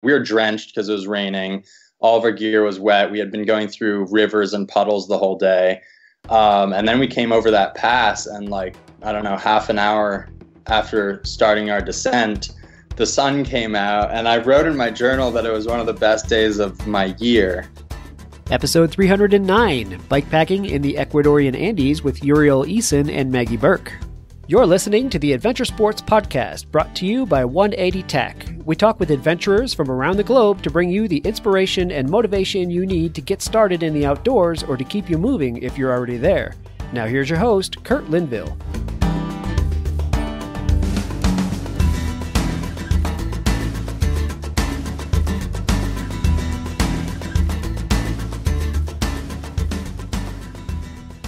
We were drenched because it was raining. All of our gear was wet. We had been going through rivers and puddles the whole day. And then we came over that pass, and like, I don't know, half an hour after starting our descent, the sun came out, and I wrote in my journal that it was one of the best days of my year. Episode 309, Bikepacking in the Ecuadorian Andes with Uriel Eisen and Maggie Burke. You're listening to the Adventure Sports Podcast, brought to you by 180 Tech. We talk with adventurers from around the globe to bring you the inspiration and motivation you need to get started in the outdoors or to keep you moving if you're already there. Now here's your host, Kurt Linville.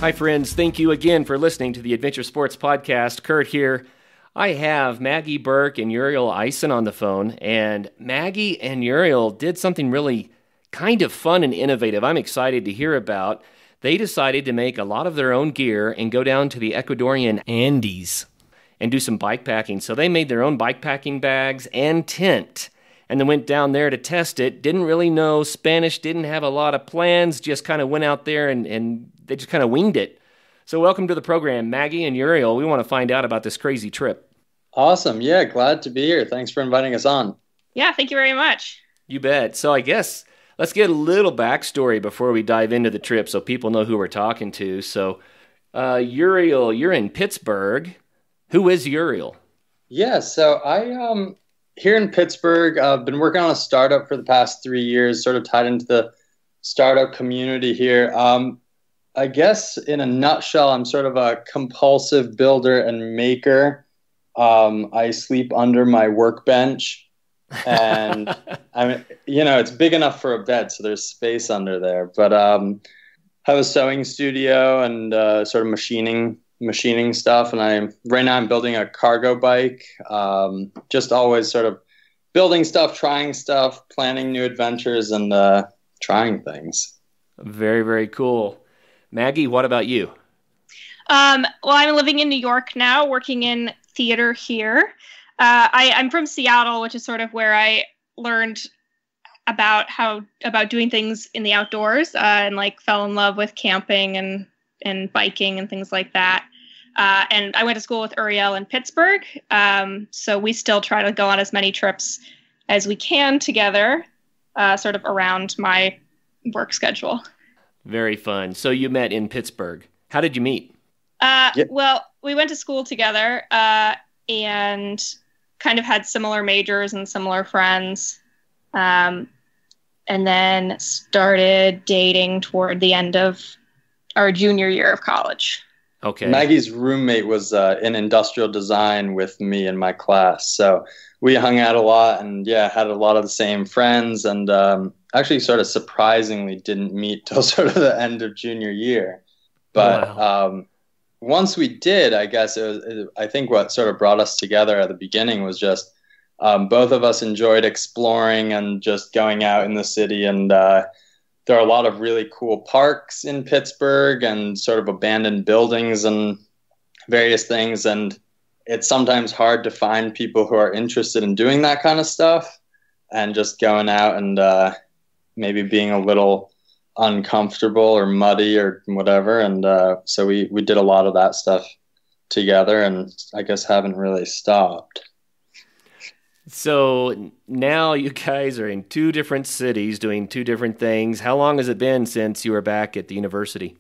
Hi, friends. Thank you again for listening to the Adventure Sports Podcast. Kurt here. I have Maggie Burke and Uriel Eisen on the phone, and Maggie and Uriel did something really kind of fun and innovative I'm excited to hear about. They decided to make a lot of their own gear and go down to the Ecuadorian Andes and do some bike packing. So they made their own bike packing bags and tent, and then went down there to test it. Didn't really know Spanish, didn't have a lot of plans, just kind of went out there and they just kind of winged it. So welcome to the program, Maggie and Uriel. We want to find out about this crazy trip. Awesome. Yeah, glad to be here. Thanks for inviting us on. Yeah, thank you very much. You bet. So I guess let's get a little backstory before we dive into the trip so people know who we're talking to. So Uriel, you're in Pittsburgh. Who is Uriel? Yeah, so I here in Pittsburgh, I've been working on a startup for the past 3 years, sort of tied into the startup community here. I guess in a nutshell, I'm sort of a compulsive builder and maker. I sleep under my workbench, and I mean, it's big enough for a bed, so there's space under there. But I have a sewing studio and sort of machining stuff. And right now I'm building a cargo bike. Just always sort of building stuff, trying stuff, planning new adventures, and trying things. Very, very cool. Maggie, what about you? Well, I'm living in New York now, working in theater here. I'm from Seattle, which is sort of where I learned about doing things in the outdoors, and like fell in love with camping and biking and things like that. And I went to school with Uriel in Pittsburgh, so we still try to go on as many trips as we can together, sort of around my work schedule. Very fun. So you met in Pittsburgh. How did you meet? Well, we went to school together and kind of had similar majors and similar friends, and then started dating toward the end of our junior year of college. Okay. Maggie's roommate was in industrial design with me in my class, so we hung out a lot and had a lot of the same friends, and actually sort of surprisingly didn't meet till sort of the end of junior year. But wow. Once we did, I guess I think what sort of brought us together at the beginning was just both of us enjoyed exploring and just going out in the city. And there are a lot of really cool parks in Pittsburgh and sort of abandoned buildings and various things. And it's sometimes hard to find people who are interested in doing that kind of stuff and just going out and maybe being a little uncomfortable or muddy or whatever. And so we did a lot of that stuff together, and I guess haven't really stopped. So now you guys are in two different cities doing two different things. How long has it been since you were back at the university?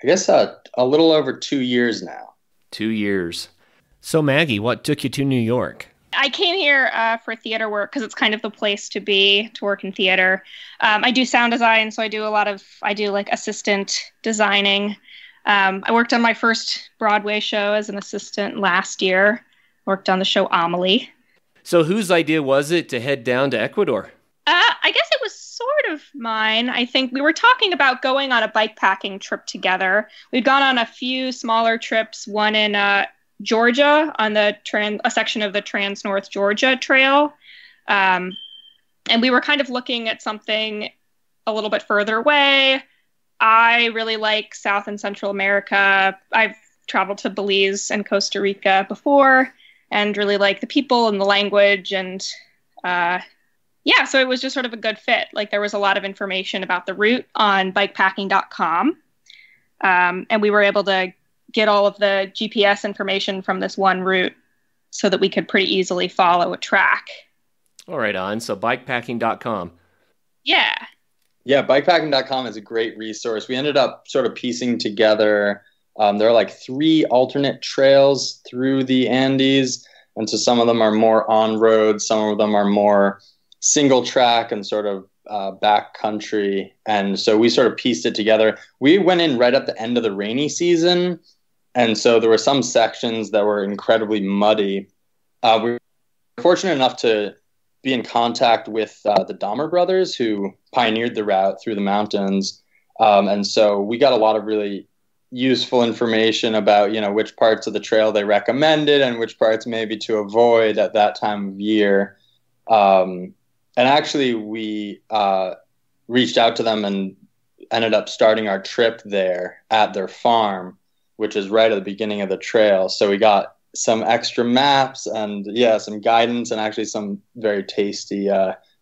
I guess a little over 2 years now. 2 years. So Maggie, what took you to New York? I came here for theater work because it's kind of the place to be, to work in theater. I do sound design, so I do like assistant designing. I worked on my first Broadway show as an assistant last year. Worked on the show Amelie. So whose idea was it to head down to Ecuador? I guess it was sort of mine. I think we were talking about going on a bikepacking trip together. We'd gone on a few smaller trips, one in Georgia on a section of the Trans-North Georgia Trail. And we were kind of looking at something a little bit further away. I really like South and Central America. I've traveled to Belize and Costa Rica before and really like the people and the language and Yeah, so it was just sort of a good fit. Like there was a lot of information about the route on bikepacking.com. And we were able to get all of the GPS information from this one route so that we could pretty easily follow a track. All right, on. So bikepacking.com. Yeah. Yeah, bikepacking.com is a great resource. We ended up sort of piecing together, there are like 3 alternate trails through the Andes. And so some of them are more on-road, some of them are more single track and sort of back country. And so we sort of pieced it together. We went in right at the end of the rainy season. And so there were some sections that were incredibly muddy. We were fortunate enough to be in contact with the Dahmer brothers who pioneered the route through the mountains. And so we got a lot of really useful information about, which parts of the trail they recommended and which parts maybe to avoid at that time of year. And actually we reached out to them and ended up starting our trip there at their farm, which is right at the beginning of the trail. So we got some extra maps and some guidance and actually some very tasty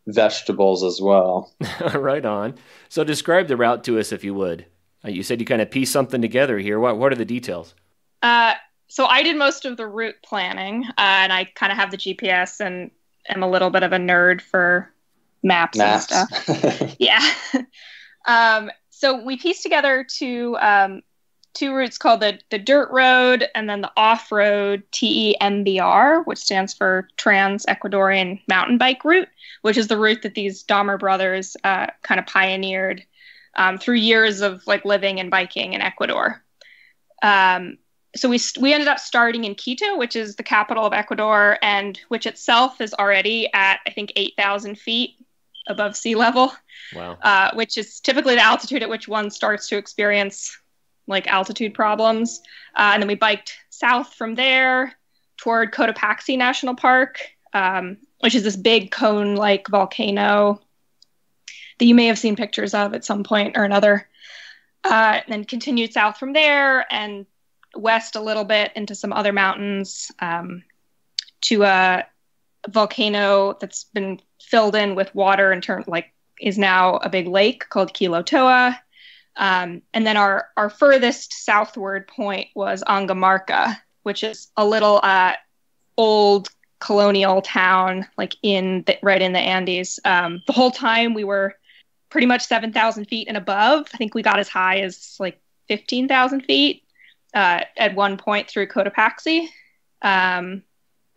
vegetables as well. Right on. So describe the route to us if you would. You said you kind of pieced something together here. What are the details? So I did most of the route planning and I kind of have the GPS and am a little bit of a nerd for maps. And stuff. Yeah. So we pieced together two routes called the dirt road and then the off-road TEMBR, which stands for Trans-Ecuadorian Mountain Bike Route, which is the route that these Dahmer brothers kind of pioneered through years of like living and biking in Ecuador. So we ended up starting in Quito, which is the capital of Ecuador, and which itself is already at, I think, 8,000 feet above sea level. Wow. Which is typically the altitude at which one starts to experience like altitude problems. And then we biked south from there toward Cotopaxi National Park, which is this big cone-like volcano that you may have seen pictures of at some point or another. And then continued south from there and west a little bit into some other mountains to a volcano that's been filled in with water and is now a big lake called Quilotoa. And then our furthest southward point was Angamarca, which is a little old colonial town, like right in the Andes. The whole time we were pretty much 7,000 feet and above. I think we got as high as like 15,000 feet at one point through Cotopaxi. And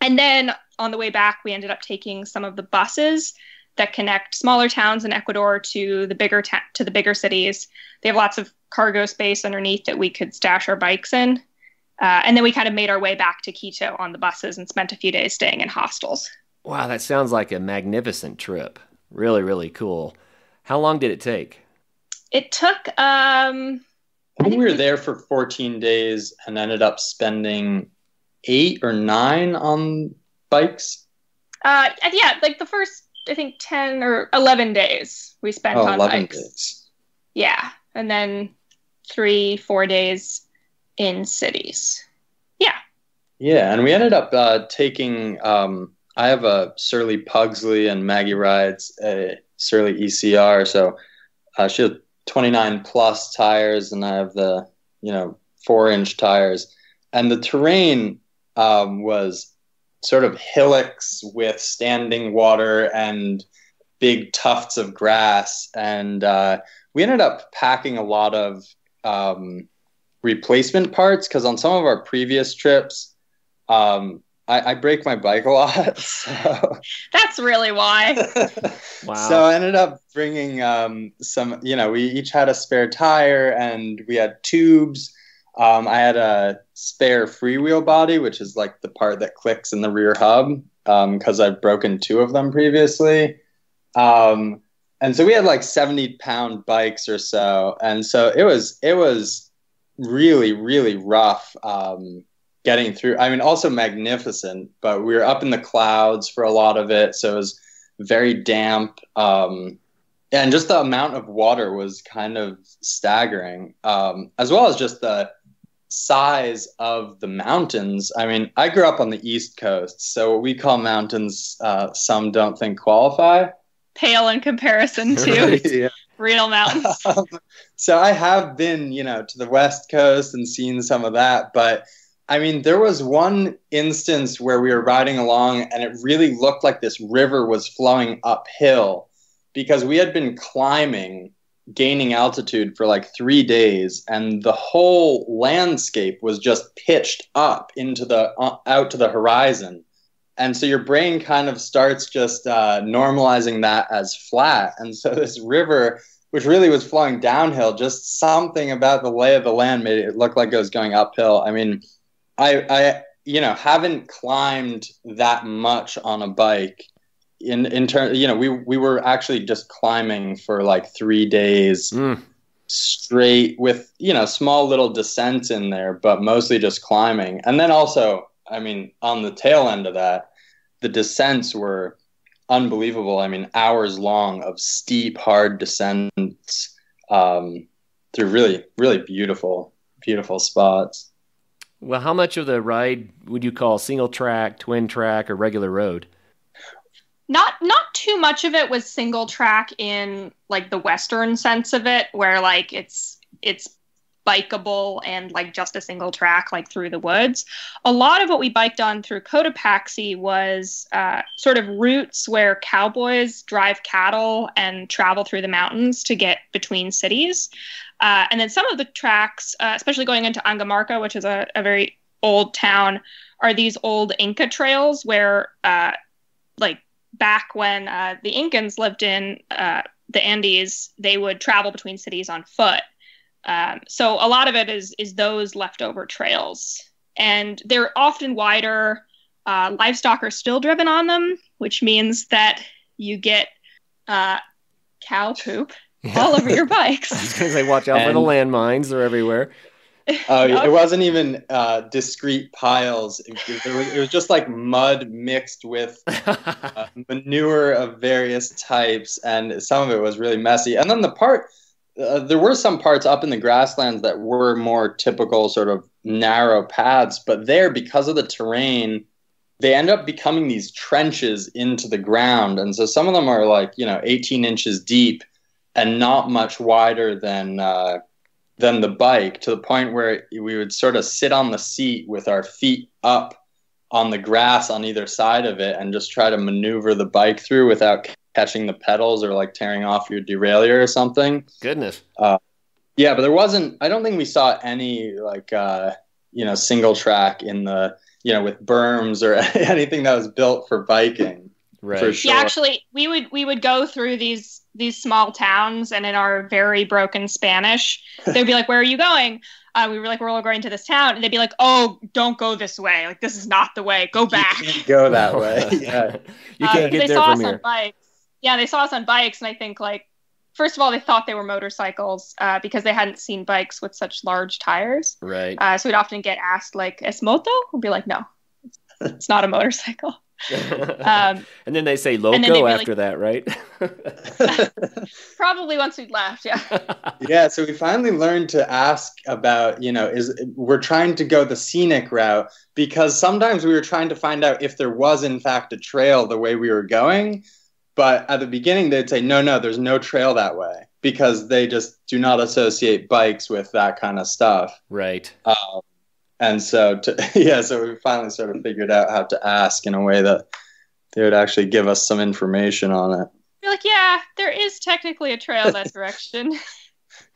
then on the way back, we ended up taking some of the buses that connect smaller towns in Ecuador to the bigger cities. They have lots of cargo space underneath that we could stash our bikes in. And then we kind of made our way back to Quito on the buses and spent a few days staying in hostels. Wow, that sounds like a magnificent trip. Really, really cool. How long did it take? It took... I think we were there for 14 days and ended up spending 8 or 9 on bikes. Yeah, like the first, I think 10 or 11 days we spent on 11 bikes. Days. Yeah, and then 3-4 days in cities. Yeah. Yeah, and we ended up taking, I have a Surly Pugsley and Maggie rides a Surly ECR, so she had 29 plus tires and I have the 4-inch tires, and the terrain was sort of hillocks with standing water and big tufts of grass, and we ended up packing a lot of replacement parts because on some of our previous trips I break my bike a lot. So. That's really why. Wow. So I ended up bringing some, we each had a spare tire and we had tubes. I had a spare freewheel body, which is like the part that clicks in the rear hub, because I've broken 2 of them previously. And so we had like 70-pound bikes or so. And so it was really, really rough getting through. I mean, also magnificent, but we were up in the clouds for a lot of it. So it was very damp. And just the amount of water was kind of staggering, as well as just the size of the mountains. I mean, I grew up on the East Coast, so what we call mountains, some don't think qualify. pale in comparison to Yeah. real mountains. So I have been, to the West Coast and seen some of that. But I mean, there was one instance where we were riding along and it really looked like this river was flowing uphill because we had been climbing, gaining altitude for like 3 days, and the whole landscape was just pitched up into out to the horizon. And so your brain kind of starts just normalizing that as flat. And so this river, which really was flowing downhill, just something about the lay of the land made it look like it was going uphill. I mean, I haven't climbed that much on a bike. In terms, we were actually just climbing for like 3 days straight with, small little descents in there, but mostly just climbing. And then also, I mean, on the tail end of that, the descents were unbelievable. I mean, hours long of steep, hard descents through really, really beautiful, beautiful spots. Well, how much of the ride would you call single track, twin track, or regular road? Not too much of it was single track in like the Western sense of it, where like it's bikeable and like just a single track like through the woods. A lot of what we biked on through Cotopaxi was sort of routes where cowboys drive cattle and travel through the mountains to get between cities. And then some of the tracks, especially going into Angamarca, which is a very old town, are these old Inca trails where like back when the Incans lived in the Andes, they would travel between cities on foot. So a lot of it is those leftover trails, and they're often wider. Livestock are still driven on them, which means that you get cow poop all over your bikes. I was going to say, watch out for the landmines; they're everywhere. It wasn't even discrete piles. It was just like mud mixed with manure of various types, and some of it was really messy. And then there were some parts up in the grasslands that were more typical sort of narrow paths, but there, because of the terrain, they end up becoming these trenches into the ground. And so some of them are like, 18 inches deep and not much wider than the bike, to the point where we would sort of sit on the seat with our feet up on the grass on either side of it and just try to maneuver the bike through without catching the pedals or like tearing off your derailleur or something. Goodness. Yeah, but I don't think we saw any like, single track in the, with berms or anything that was built for biking. Right. For sure. Yeah, actually, we would go through these small towns, and in our very broken Spanish, they'd be like, "Where are you going?" We were like, "We're all going to this town," and they'd be like, "Oh, don't go this way. Like, this is not the way. Go back. You can't go that way." Yeah. You can't get they there saw from us here. on bikes. Yeah, they saw us on bikes, and I think like, first of all, they thought they were motorcycles because they hadn't seen bikes with such large tires. Right. So we'd often get asked like, "Es moto?" We'd be like, "No, it's not a motorcycle." And then they say loco after that, right? Probably once we'd left, yeah. Yeah, so we finally learned to ask about, we're trying to go the scenic route, because sometimes we were trying to find out if there was in fact a trail the way we were going. But at the beginning, they'd say, no, there's no trail that way, because they just do not associate bikes with that kind of stuff. Right. And so, so we finally sort of figured out how to ask in a way that they would actually give us some information on it. You're like, yeah, there is technically a trail that direction.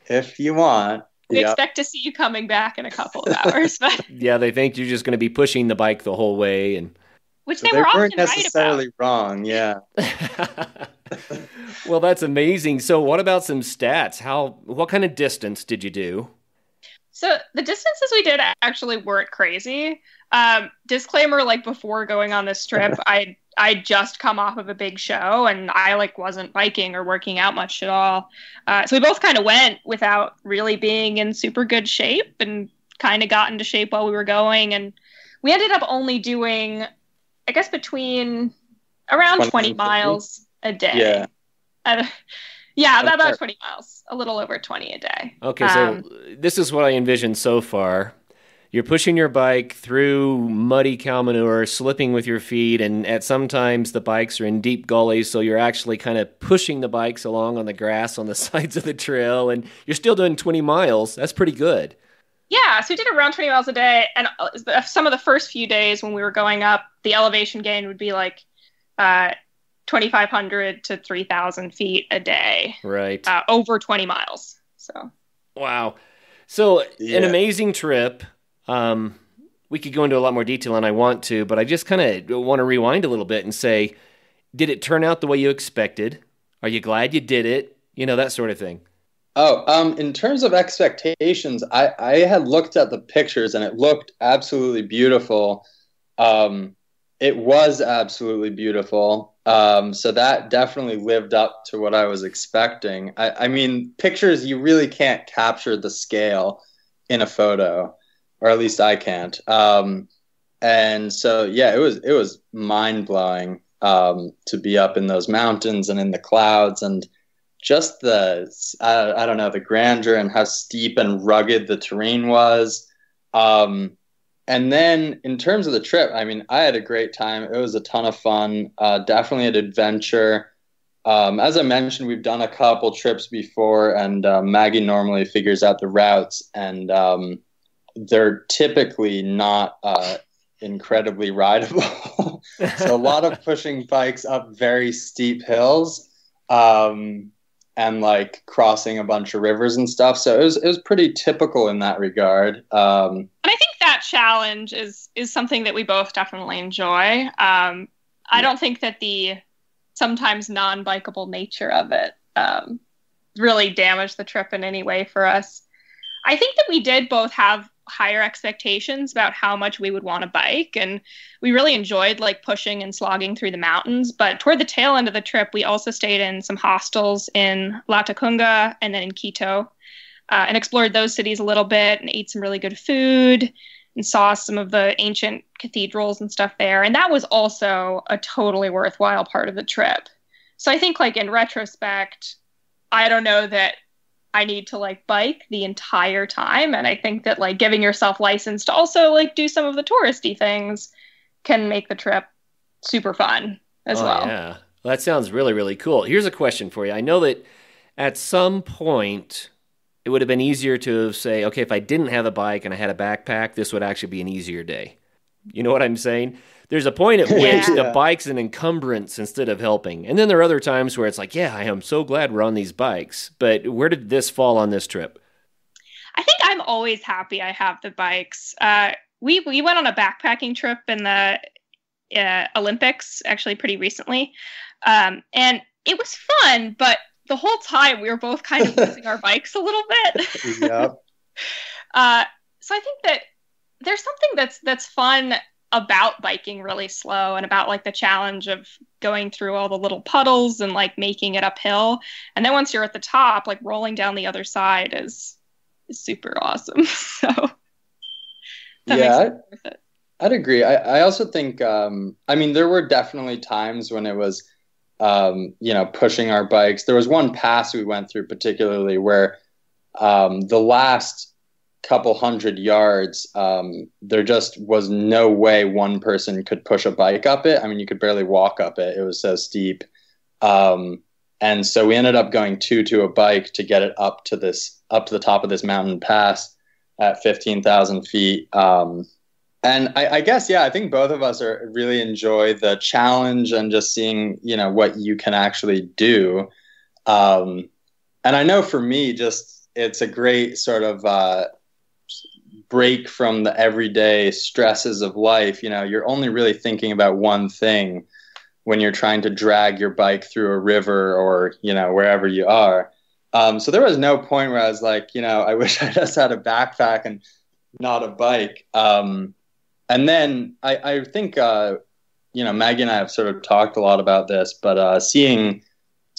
If you want. We expect to see you coming back in a couple of hours. But yeah, they think you're just going to be pushing the bike the whole way, and which they were often weren't necessarily right about. Wrong. Yeah. Well, that's amazing. So, what about some stats? What kind of distance did you do? So the distances we did actually weren't crazy. Disclaimer, like before going on this trip, I'd just come off of a big show, and I like wasn't biking or working out much at all. So we both kind of went without really being in super good shape, and kind of got into shape while we were going. And we ended up only doing, I guess, between around 20 miles a day. Yeah. About 20 miles, a little over 20 a day. Okay, so this is what I envisioned so far. you're pushing your bike through muddy cow manure, slipping with your feet, and at sometimes the bikes are in deep gullies, so you're actually kind of pushing the bikes along on the grass on the sides of the trail, and you're still doing 20 miles. That's pretty good. Yeah, so we did around 20 miles a day, and some of the first few days when we were going up, the elevation gain would be like 2,500 to 3,000 feet a day. Right. Over 20 miles. So. Wow. So an amazing trip. We could go into a lot more detail, and I want to, but I just kind of want to rewind a little bit and say, did it turn out the way you expected? Are you glad you did it? You know, that sort of thing. Oh, in terms of expectations, I had looked at the pictures and it looked absolutely beautiful. It was absolutely beautiful. So that definitely lived up to what I was expecting. I mean, pictures, you really can't capture the scale in a photo, or at least I can't. And so, yeah, it was mind-blowing to be up in those mountains and in the clouds, and just I don't know, the grandeur and how steep and rugged the terrain was. And then in terms of the trip, I mean, I had a great time. It was a ton of fun, definitely an adventure. As I mentioned, we've done a couple trips before, and Maggie normally figures out the routes, and they're typically not incredibly rideable. So a lot of pushing bikes up very steep hills. And like crossing a bunch of rivers and stuff. So it was pretty typical in that regard. And I think that challenge is something that we both definitely enjoy. I don't think that the sometimes non-bikeable nature of it really damaged the trip in any way for us. I think that we did both have higher expectations about how much we would want to bike, and we really enjoyed like pushing and slogging through the mountains. But toward the tail end of the trip, we also stayed in some hostels in Latacunga and then in Quito, and explored those cities a little bit and ate some really good food and saw some of the ancient cathedrals and stuff there. And that was also a totally worthwhile part of the trip. So I think like in retrospect, I don't know that I need to like bike the entire time. And I think that like giving yourself license to also like do some of the touristy things can make the trip super fun as well. Yeah. Well, that sounds really, really cool. Here's a question for you. I know that at some point it would have been easier to say, okay, if I didn't have a bike and I had a backpack, this would actually be an easier day. You know what I'm saying? There's a point at which the bike's an encumbrance instead of helping. And then there are other times where it's like, yeah, I am so glad we're on these bikes. But where did this fall on this trip? I think I'm always happy I have the bikes. We went on a backpacking trip in the Olympics, actually pretty recently. And it was fun, but the whole time we were both kind of losing our bikes a little bit. Yep. So I think that there's something that's fun about biking really slow, and about like the challenge of going through all the little puddles and like making it uphill. And then once you're at the top, like rolling down the other side is super awesome. So that makes it worth it. I'd agree. I also think, I mean, there were definitely times when it was, pushing our bikes. There was one pass we went through particularly where the last couple hundred yards, there just was no way one person could push a bike up it. I mean, you could barely walk up it. It was so steep. And so we ended up going to a bike to get it up to the top of this mountain pass at 15,000 feet. And I guess, I think both of us really enjoy the challenge and just seeing, what you can actually do. And I know for me, it's a great sort of, break from the everyday stresses of life. You're only really thinking about one thing when you're trying to drag your bike through a river or, wherever you are. So there was no point where I was like, I wish I just had a backpack and not a bike. And then I think, Maggie and I have sort of talked a lot about this, but seeing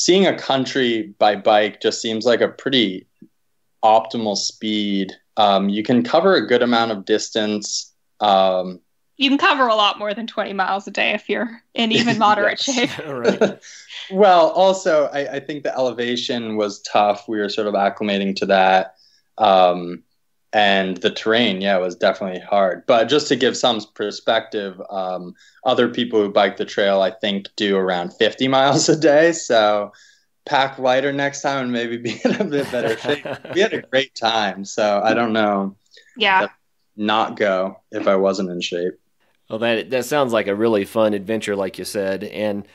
a country by bike just seems like a pretty optimal speed. You can cover a good amount of distance. You can cover a lot more than 20 miles a day if you're in even moderate shape. Right. Well, also, I think the elevation was tough. We were sort of acclimating to that. And the terrain, yeah, was definitely hard. But just to give some perspective, other people who bike the trail, I think, do around 50 miles a day. So pack lighter next time and maybe be in a bit better shape. We had a great time. So I don't know. Yeah. Not go if I wasn't in shape. Well, that sounds like a really fun adventure, like you said. And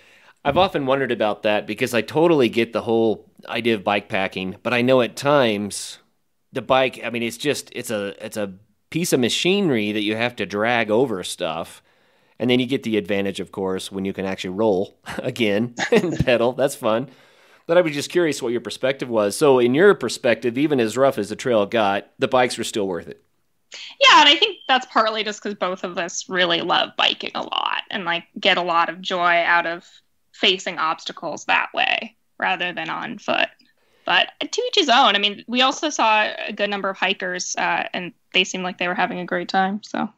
I've often wondered about that because I totally get the whole idea of bike packing, but I know at times the bike, I mean, it's a piece of machinery that you have to drag over stuff. And then you get the advantage, of course, when you can actually roll again and pedal. That's fun. But I was just curious what your perspective was. So in your perspective, even as rough as the trail got, the bikes were still worth it. Yeah, and I think that's partly just because both of us really love biking a lot and like get a lot of joy out of facing obstacles that way rather than on foot. But to each his own. I mean, we also saw a good number of hikers, and they seemed like they were having a great time. So,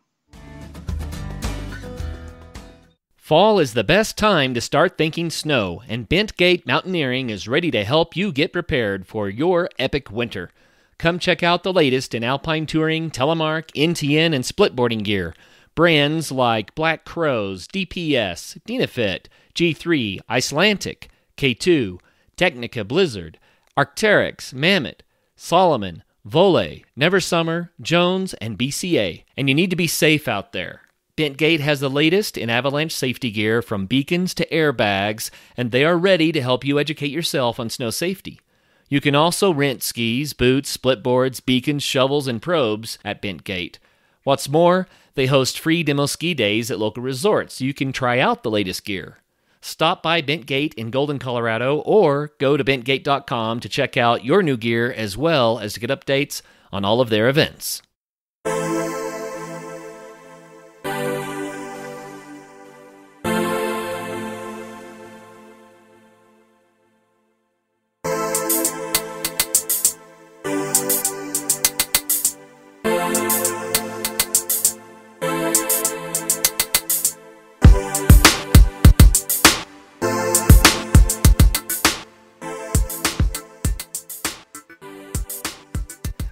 fall is the best time to start thinking snow, and Bentgate Mountaineering is ready to help you get prepared for your epic winter. Come check out the latest in alpine touring, telemark, NTN, and splitboarding gear. Brands like Black Crows, DPS, Dynafit, G3, Icelantic, K2, Technica Blizzard, Arc'teryx, Mammoth, Solomon, Volley, Never Summer, Jones, and BCA. And you need to be safe out there. Bentgate has the latest in avalanche safety gear from beacons to airbags, and they are ready to help you educate yourself on snow safety. You can also rent skis, boots, splitboards, beacons, shovels, and probes at Bentgate. What's more, they host free demo ski days at local resorts so you can try out the latest gear. Stop by Bentgate in Golden, Colorado, or go to bentgate.com to check out your new gear as well as to get updates on all of their events.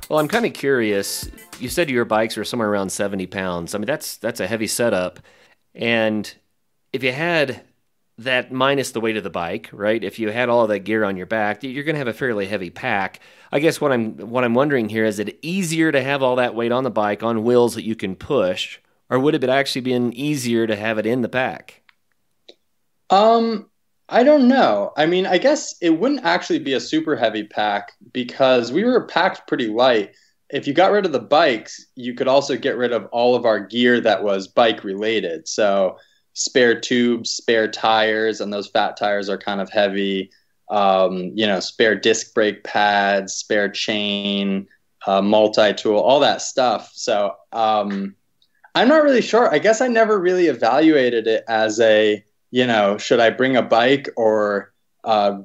Well, I'm kind of curious. You said your bikes were somewhere around 70 pounds. I mean, that's a heavy setup. And if you had that minus the weight of the bike, right? If you had all of that gear on your back, you're going to have a fairly heavy pack. I guess what I'm wondering here, is it easier to have all that weight on the bike on wheels that you can push, or would it have actually been easier to have it in the pack? I don't know. I mean, I guess it wouldn't actually be a super heavy pack because we were packed pretty light. If you got rid of the bikes, you could also get rid of all of our gear that was bike related. So spare tubes, spare tires, and those fat tires are kind of heavy. Spare disc brake pads, spare chain, multi-tool, all that stuff. So I'm not really sure. I guess I never really evaluated it as should I bring a bike or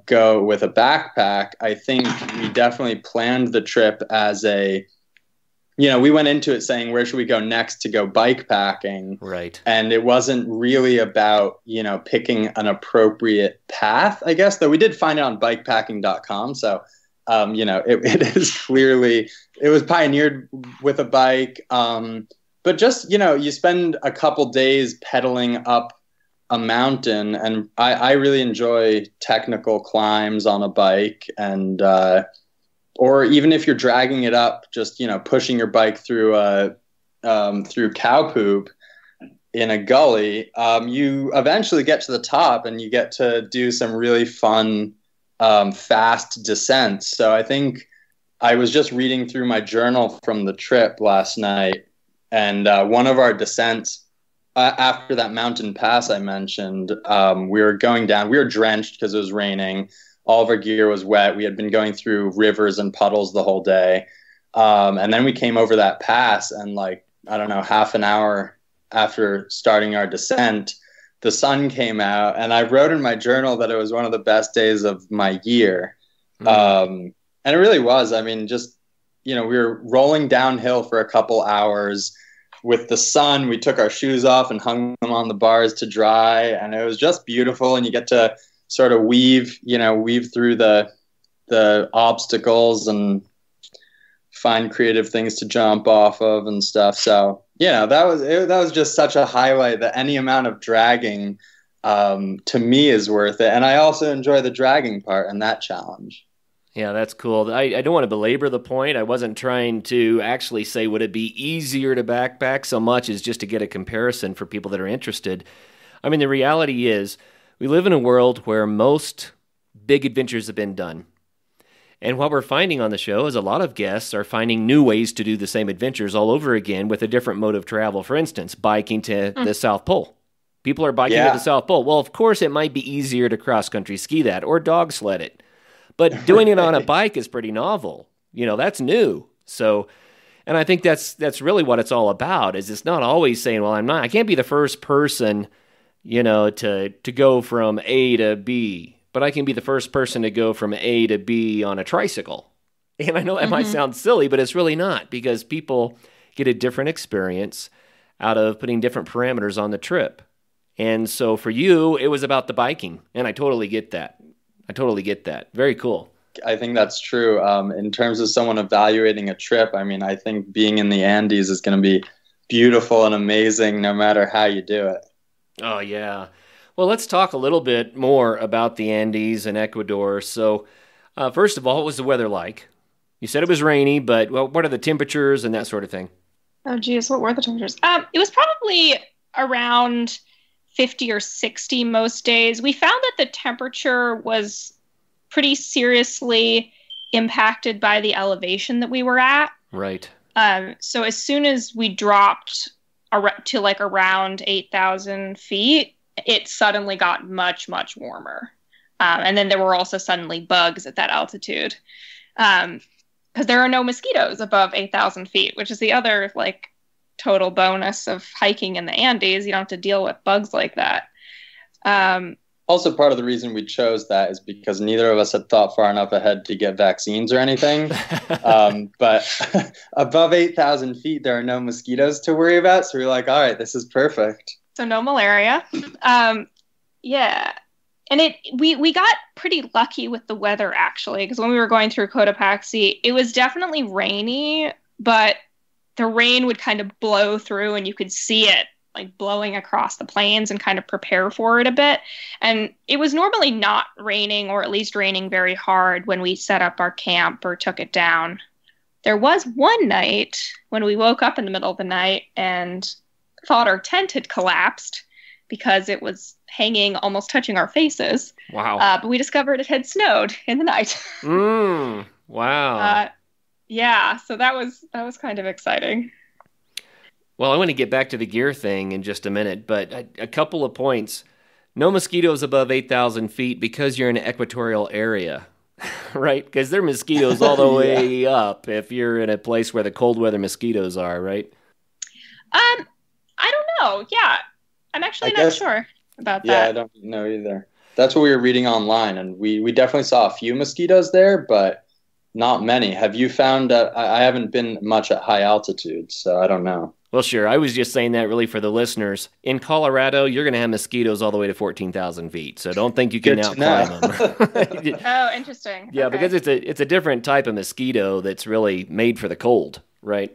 go with a backpack? I think we definitely planned the trip as we went into it saying, where should we go next to go bike packing? Right. And it wasn't really about, picking an appropriate path, I guess, though we did find it on bikepacking.com. So, it is clearly, it was pioneered with a bike. But just, you spend a couple days pedaling up a mountain, and I really enjoy technical climbs on a bike, and or even if you're dragging it up, just pushing your bike through through cow poop in a gully, you eventually get to the top and you get to do some really fun fast descents. So I think I was just reading through my journal from the trip last night, and one of our descents after that mountain pass I mentioned, we were going down. We were drenched because it was raining. All of our gear was wet. We had been going through rivers and puddles the whole day. And then we came over that pass, and half an hour after starting our descent, the sun came out, and I wrote in my journal that it was one of the best days of my year. And it really was. I mean, we were rolling downhill for a couple hours with the sun. We took our shoes off and hung them on the bars to dry, and it was just beautiful. And you get to sort of weave through the obstacles, and find creative things to jump off of and stuff. So, that was just such a highlight that any amount of dragging to me is worth it. And I also enjoy the dragging part and that challenge. Yeah, that's cool. I don't want to belabor the point. I wasn't trying to actually say would it be easier to backpack so much as just to get a comparison for people that are interested. I mean, the reality is we live in a world where most big adventures have been done. And what we're finding on the show is a lot of guests are finding new ways to do the same adventures all over again with a different mode of travel. For instance, biking to the South Pole. People are biking to the South Pole. Well, of course, it might be easier to cross-country ski that or dog sled it. But doing it on a bike is pretty novel. That's new. So, and I think that's really what it's all about, is it's not always saying, well, I can't be the first person, to go from A to B, but I can be the first person to go from A to B on a tricycle. And I know that might sound silly, but it's really not, because people get a different experience out of putting different parameters on the trip. And so for you, it was about the biking, and I totally get that. Very cool. I think that's true. In terms of someone evaluating a trip, I think being in the Andes is going to be beautiful and amazing no matter how you do it. Oh, yeah. Well, let's talk a little bit more about the Andes and Ecuador. So, first of all, what was the weather like? You said it was rainy, but what are the temperatures and that sort of thing? Oh, geez, what were the temperatures? It was probably around 50 or 60 most days. We found that the temperature was pretty seriously impacted by the elevation that we were at. Right. So as soon as we dropped to around 8,000 feet, it suddenly got much, much warmer. And then there were also suddenly bugs at that altitude. Because there are no mosquitoes above 8,000 feet, which is the other total bonus of hiking in the Andes. You don't have to deal with bugs like that. Also, part of the reason we chose that is because neither of us had thought far enough ahead to get vaccines or anything. But above 8,000 feet, there are no mosquitoes to worry about. So we're like, all right, this is perfect. So no malaria. Yeah. And we got pretty lucky with the weather, actually, because when we were going through Cotopaxi, it was definitely rainy, but the rain would kind of blow through and you could see it blowing across the plains and kind of prepare for it a bit. And it was normally not raining, or at least raining very hard, when we set up our camp or took it down. There was one night when we woke up in the middle of the night and thought our tent had collapsed because it was hanging almost touching our faces. Wow. But we discovered it had snowed in the night. Wow. Yeah, so that was kind of exciting. Well, I want to get back to the gear thing in just a minute, but a couple of points. No mosquitoes above 8,000 feet because you're in an equatorial area, right? Because there are mosquitoes all the way up if you're in a place where the cold weather mosquitoes are, right? I don't know. Yeah, I'm actually not sure about that. Yeah, I don't know either. That's what we were reading online, and we definitely saw a few mosquitoes there, but not many. Have you found that? I haven't been much at high altitude, so I don't know. Well, sure. I was just saying that really for the listeners. In Colorado, you're going to have mosquitoes all the way to 14,000 feet, so don't think you can outclimb them. Oh, interesting. Yeah, okay. Because it's a different type of mosquito that's really made for the cold, right?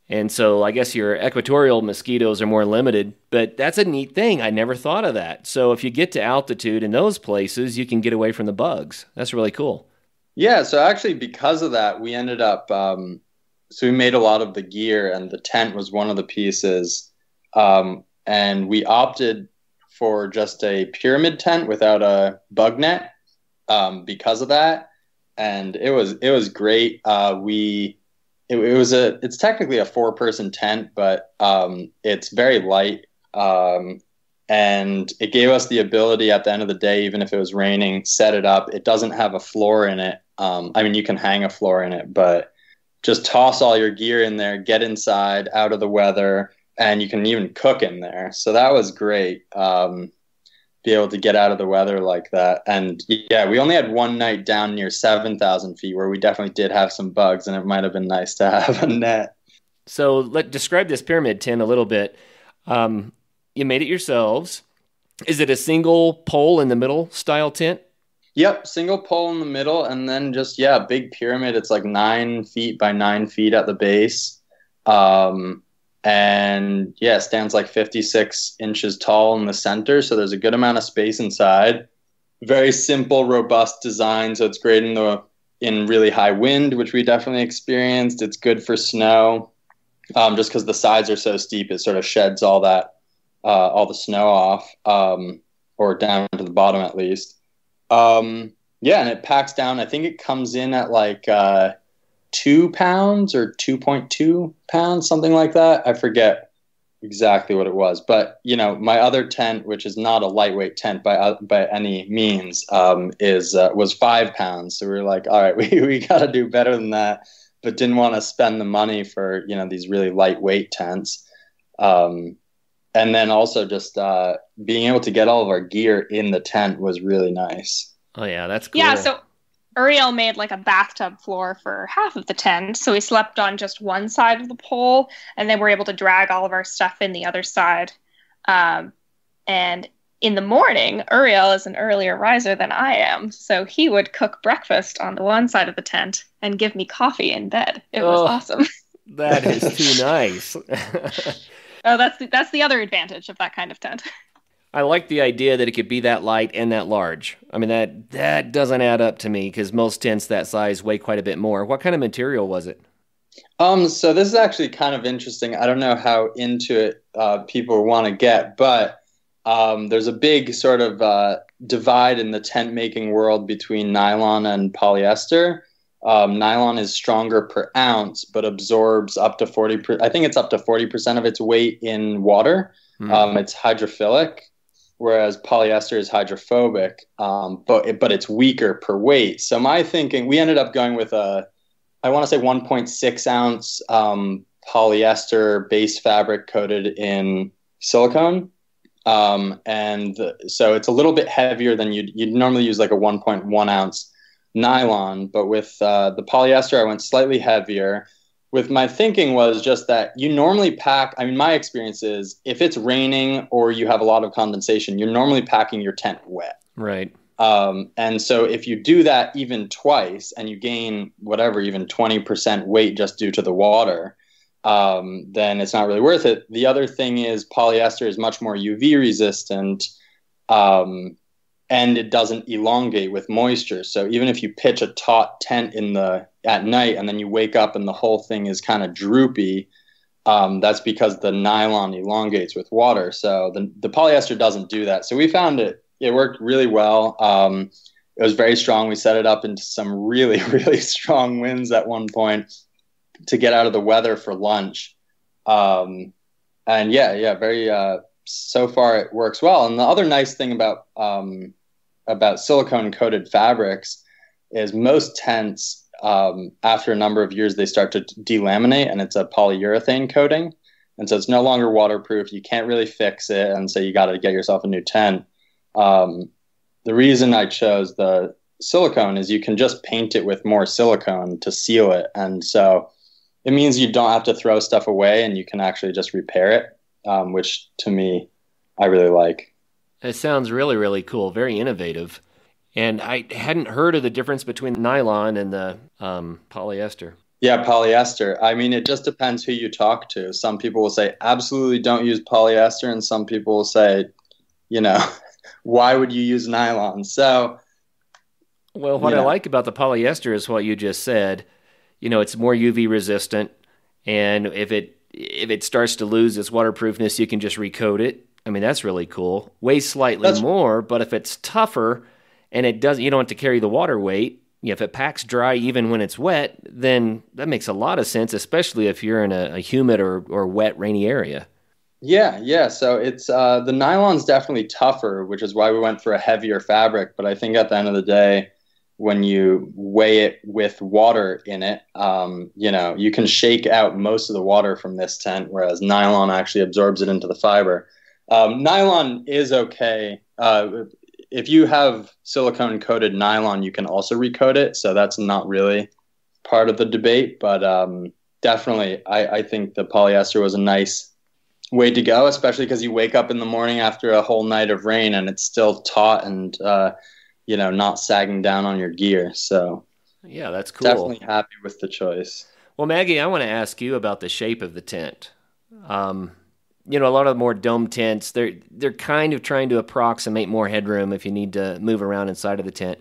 And so I guess your equatorial mosquitoes are more limited, but that's a neat thing. I never thought of that. So if you get to altitude in those places, you can get away from the bugs. That's really cool. Yeah, so actually because of that, we ended up, so we made a lot of the gear, and the tent was one of the pieces. And we opted for just a pyramid tent without a bug net because of that. And it was great. It's technically a 4-person tent, but it's very light. And it gave us the ability at the end of the day, even if it was raining, set it up. It doesn't have a floor in it. You can hang a floor in it, but just toss all your gear in there, get inside, out of the weather, and you can even cook in there. So that was great. Be able to get out of the weather like that. And yeah, we only had one night down near 7,000 feet where we definitely did have some bugs, and it might have been nice to have a net. So describe this pyramid tent a little bit. You made it yourselves. Is it a single pole in the middle style tent? Yep, single pole in the middle, and then just, yeah, big pyramid. It's like 9 feet by 9 feet at the base. And yeah, stands like 56 inches tall in the center. So there's a good amount of space inside. Very simple, robust design. So it's great in really high wind, which we definitely experienced. It's good for snow. Just because the sides are so steep, it sort of sheds all the snow off, or down to the bottom at least. Yeah, and it packs down. I think it comes in at like 2 pounds or 2.2 pounds, something like that. I forget exactly what it was, but my other tent, which is not a lightweight tent by any means, was 5 pounds. So we were like, all right, we got to do better than that, but didn't want to spend the money for these really lightweight tents. And then also just being able to get all of our gear in the tent was really nice. Oh yeah, that's cool. Yeah, so Uriel made like a bathtub floor for half of the tent, so we slept on just one side of the pole, and then we're able to drag all of our stuff in the other side. And in the morning, Uriel is an earlier riser than I am, so he would cook breakfast on the one side of the tent and give me coffee in bed. It was awesome. That is too nice. Oh, that's the other advantage of that kind of tent. I like the idea that it could be that light and that large. I mean, that doesn't add up to me because most tents that size weigh quite a bit more. What kind of material was it? So this is actually kind of interesting. I don't know how into it people want to get, but there's a big sort of divide in the tent making world between nylon and polyester. Nylon is stronger per ounce, but absorbs up to 40%. I think it's up to 40% of its weight in water. It's hydrophilic, whereas polyester is hydrophobic, but it's weaker per weight. So my thinking, we ended up going with I want to say 1.6 ounce polyester base fabric coated in silicone. And so it's a little bit heavier than you'd normally use, like a 1.1 ounce nylon, but with the polyester I went slightly heavier. With my thinking was just that you normally pack, I mean, my experience is if it's raining or you have a lot of condensation, you're normally packing your tent wet. Right. And so if you do that even twice and you gain whatever, even 20% weight just due to the water, then it's not really worth it. The other thing is polyester is much more UV resistant, and it doesn't elongate with moisture. So even if you pitch a taut tent at night and then you wake up and the whole thing is kind of droopy, that's because the nylon elongates with water. So the polyester doesn't do that. So we found it worked really well. It was very strong. We set it up into some really, really strong winds at one point to get out of the weather for lunch. And very, so far it works well. And the other nice thing about silicone coated fabrics is most tents, after a number of years, they start to delaminate, and it's a polyurethane coating. And so it's no longer waterproof. You can't really fix it. And so you got to get yourself a new tent. The reason I chose the silicone is you can just paint it with more silicone to seal it. And so it means you don't have to throw stuff away and you can actually just repair it, which to me, I really like. It sounds really, really cool. Very innovative. And I hadn't heard of the difference between nylon and the polyester. Yeah, polyester. I mean, it just depends who you talk to. Some people will say, absolutely don't use polyester. And some people will say, why would you use nylon? So, well, what I like about the polyester is what you just said. It's more UV resistant. And if it starts to lose its waterproofness, you can just recoat it. I mean, that's really cool. Weighs slightly more, but if it's tougher and you don't have to carry the water weight, if it packs dry even when it's wet, then that makes a lot of sense, especially if you're in a humid or wet, rainy area. Yeah. So it's the nylon's definitely tougher, which is why we went for a heavier fabric. But I think at the end of the day, when you weigh it with water in it, you can shake out most of the water from this tent, whereas nylon actually absorbs it into the fiber. Nylon is okay. If you have silicone coated nylon, you can also recoat it. So that's not really part of the debate, but definitely I think the polyester was a nice way to go, especially because you wake up in the morning after a whole night of rain and it's still taut and not sagging down on your gear. So yeah, that's cool. Definitely happy with the choice. Well, Maggie, I want to ask you about the shape of the tent. A lot of the more dome tents, they're kind of trying to approximate more headroom if you need to move around inside of the tent.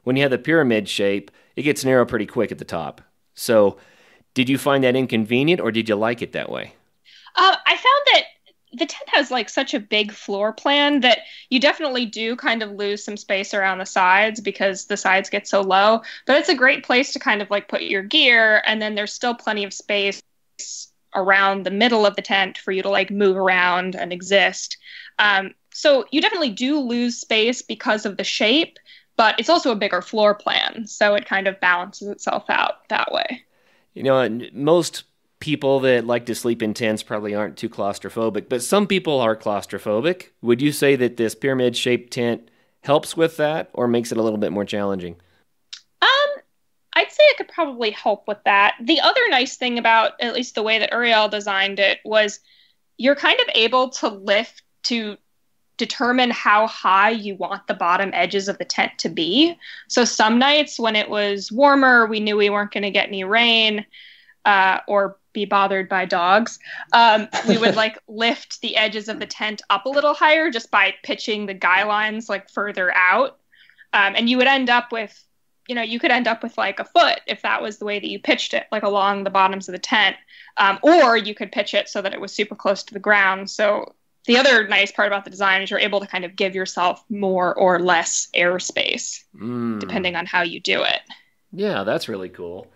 When you have the pyramid shape, it gets narrow pretty quick at the top. So did you find that inconvenient, or did you like it that way? I found that the tent has like such a big floor plan that you definitely do kind of lose some space around the sides because the sides get so low. But it's a great place to kind of like put your gear, and then there's still plenty of space around the middle of the tent for you to like move around and exist. So you definitely do lose space because of the shape, but it's also a bigger floor plan. So it kind of balances itself out that way. Most people that like to sleep in tents probably aren't too claustrophobic, but some people are claustrophobic. Would you say that this pyramid-shaped tent helps with that or makes it a little bit more challenging? I'd say it could probably help with that. The other nice thing about at least the way that Uriel designed it was you're kind of able to lift to determine how high you want the bottom edges of the tent to be. So some nights when it was warmer, we knew we weren't going to get any rain or be bothered by dogs. We would like lift the edges of the tent up a little higher just by pitching the guy lines like further out. And you would end up with, you could end up with like a foot if that was the way that you pitched it, like along the bottoms of the tent. Or you could pitch it so that it was super close to the ground. So the other nice part about the design is you're able to kind of give yourself more or less airspace, depending on how you do it. Yeah, that's really cool.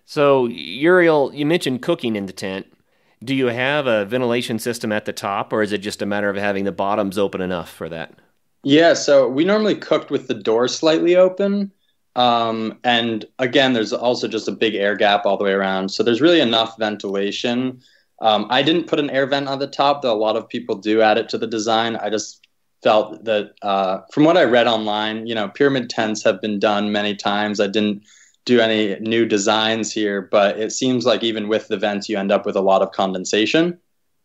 So, Uriel, you mentioned cooking in the tent. Do you have a ventilation system at the top, or is it just a matter of having the bottoms open enough for that? Yeah, so we normally cooked with the door slightly open. And again, there's also just a big air gap all the way around. So there's really enough ventilation. I didn't put an air vent on the top, though a lot of people do add it to the design. I just felt that from what I read online, pyramid tents have been done many times. I didn't do any new designs here, but it seems like even with the vents, you end up with a lot of condensation.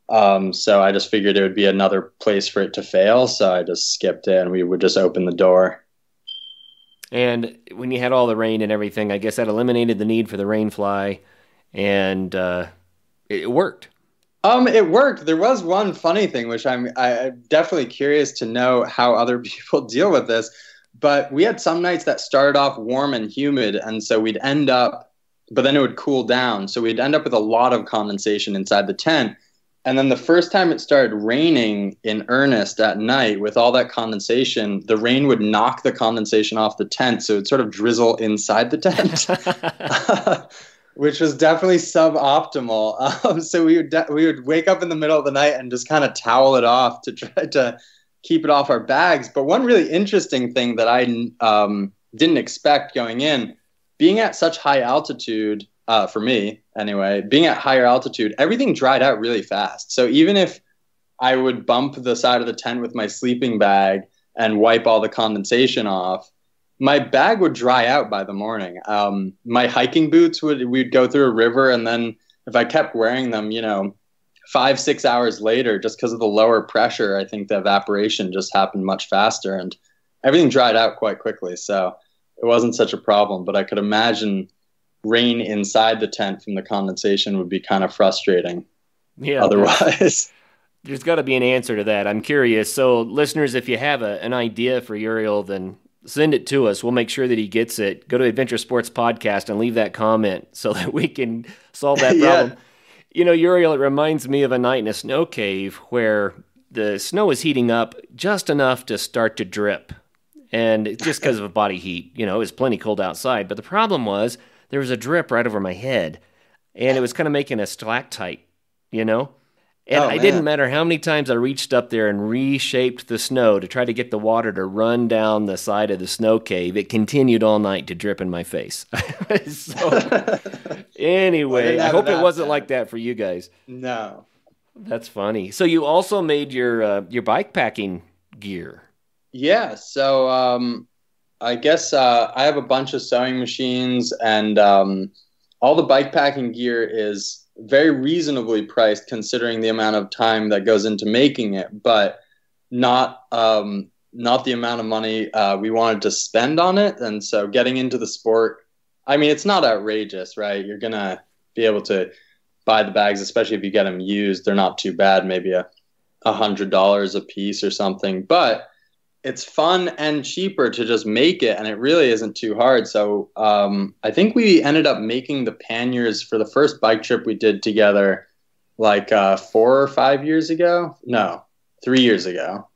So I just figured it would be another place for it to fail. So I just skipped it and we would just open the door. And when you had all the rain and everything, I guess that eliminated the need for the rain fly, and it worked. It worked. There was one funny thing, which I'm definitely curious to know how other people deal with this. But we had some nights that started off warm and humid, and so we'd end up, but then it would cool down. So we'd end up with a lot of condensation inside the tent. And then the first time it started raining in earnest at night with all that condensation, the rain would knock the condensation off the tent. So it'd sort of drizzle inside the tent, which was definitely suboptimal. So we would wake up in the middle of the night and just kind of towel it off to try to keep it off our bags. But one really interesting thing that I didn't expect going in, being at such high altitude, for me anyway, being at higher altitude, everything dried out really fast. So even if I would bump the side of the tent with my sleeping bag and wipe all the condensation off, my bag would dry out by the morning. My hiking boots we'd go through a river, and then if I kept wearing them, 5-6 hours later, just because of the lower pressure, I think the evaporation just happened much faster and everything dried out quite quickly. So it wasn't such a problem, but I could imagine rain inside the tent from the condensation would be kind of frustrating. Yeah. Otherwise, there's got to be an answer to that. I'm curious. So listeners, if you have an idea for Uriel, then send it to us. We'll make sure that he gets it. Go to Adventure Sports Podcast and leave that comment so that we can solve that problem. Yeah. Uriel, it reminds me of a night in a snow cave where the snow was heating up just enough to start to drip. And just because of body heat, it was plenty cold outside. But the problem was there was a drip right over my head, and it was kind of making a stalactite, And it didn't matter how many times I reached up there and reshaped the snow to try to get the water to run down the side of the snow cave. It continued all night to drip in my face. So, anyway, I hope it wasn't like that for you guys. No. That's funny. So you also made your bikepacking gear. Yeah. So I guess I have a bunch of sewing machines, and all the bikepacking gear is very reasonably priced considering the amount of time that goes into making it, but not not the amount of money we wanted to spend on it. And so getting into the sport, I mean, it's not outrageous, right? You're going to be able to buy the bags, especially if you get them used. They're not too bad, maybe $100 a piece or something. But it's fun and cheaper to just make it, and it really isn't too hard. So I think we ended up making the panniers for the first bike trip we did together like 4 or 5 years ago. No, 3 years ago.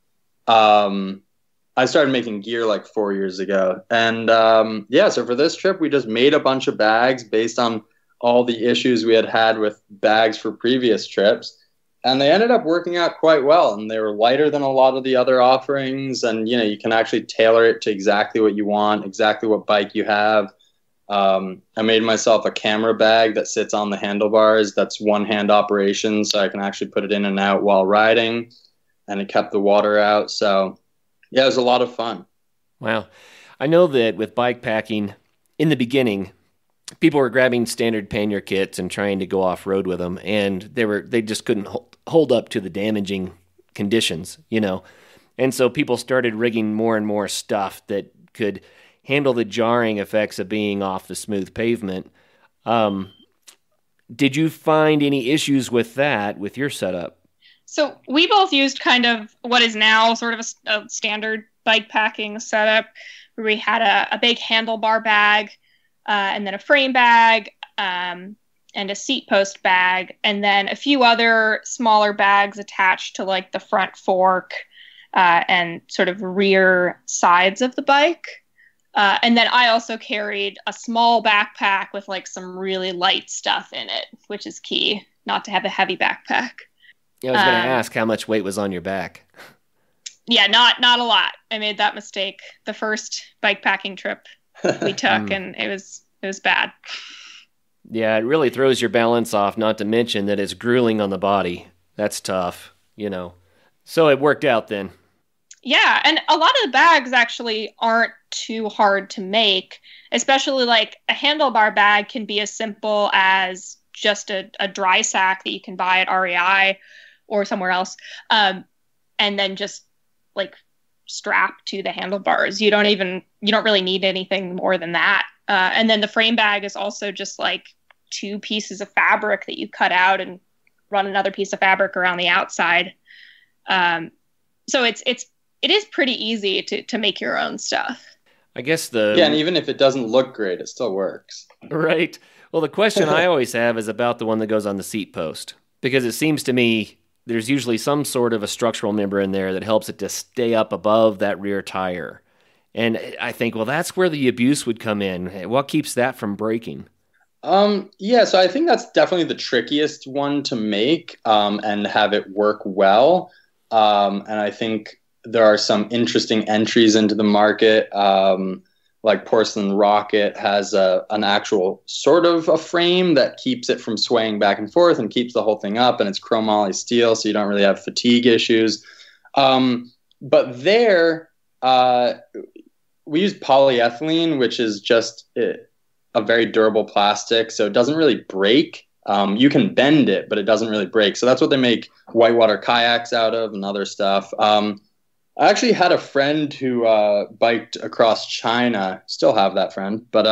I started making gear like 4 years ago. And so for this trip, we just made a bunch of bags based on all the issues we had with bags for previous trips. And they ended up working out quite well. And they were lighter than a lot of the other offerings. And, you can actually tailor it to exactly what you want, exactly what bike you have. I made myself a camera bag that sits on the handlebars. That's one-hand operation, so I can actually put it in and out while riding. And it kept the water out. So, yeah, it was a lot of fun. Wow. I know that with bike packing, in the beginning, people were grabbing standard pannier kits and trying to go off-road with them, and they just couldn't hold up to the damaging conditions, And so people started rigging more and more stuff that could handle the jarring effects of being off the smooth pavement. Did you find any issues with that with your setup? So we both used kind of what is now sort of a standard bike packing setup, where we had a big handlebar bag, and then a frame bag, and a seat post bag, and then a few other smaller bags attached to like the front fork and sort of rear sides of the bike. And then I also carried a small backpack with like some really light stuff in it, which is key, not to have a heavy backpack. Yeah, I was going to ask how much weight was on your back. Yeah, not a lot. I made that mistake the first bike packing trip we took, and it was bad. Yeah, it really throws your balance off, not to mention that it's grueling on the body. That's tough, So it worked out then. Yeah, and a lot of the bags actually aren't too hard to make, especially like a handlebar bag can be as simple as just a dry sack that you can buy at REI or somewhere else, and then just like strap to the handlebars. You don't really need anything more than that. And then the frame bag is also just like 2 pieces of fabric that you cut out and run another piece of fabric around the outside. So it is pretty easy to make your own stuff. I guess and even if it doesn't look great, it still works. Right. Well, the question I always have is about the one that goes on the seat post, because it seems to me there's usually some sort of a structural member in there that helps it to stay up above that rear tire. And I think, well, that's where the abuse would come in. What keeps that from breaking? So I think that's definitely the trickiest one to make and have it work well. And I think there are some interesting entries into the market. Like Porcelain Rocket has an actual sort of a frame that keeps it from swaying back and forth and keeps the whole thing up, and it's chromoly steel, so you don't really have fatigue issues. But there, we use polyethylene, which is just a very durable plastic, so it doesn't really break. You can bend it, but it doesn't really break. So that's what they make whitewater kayaks out of and other stuff. I actually had a friend who biked across China, still have that friend, but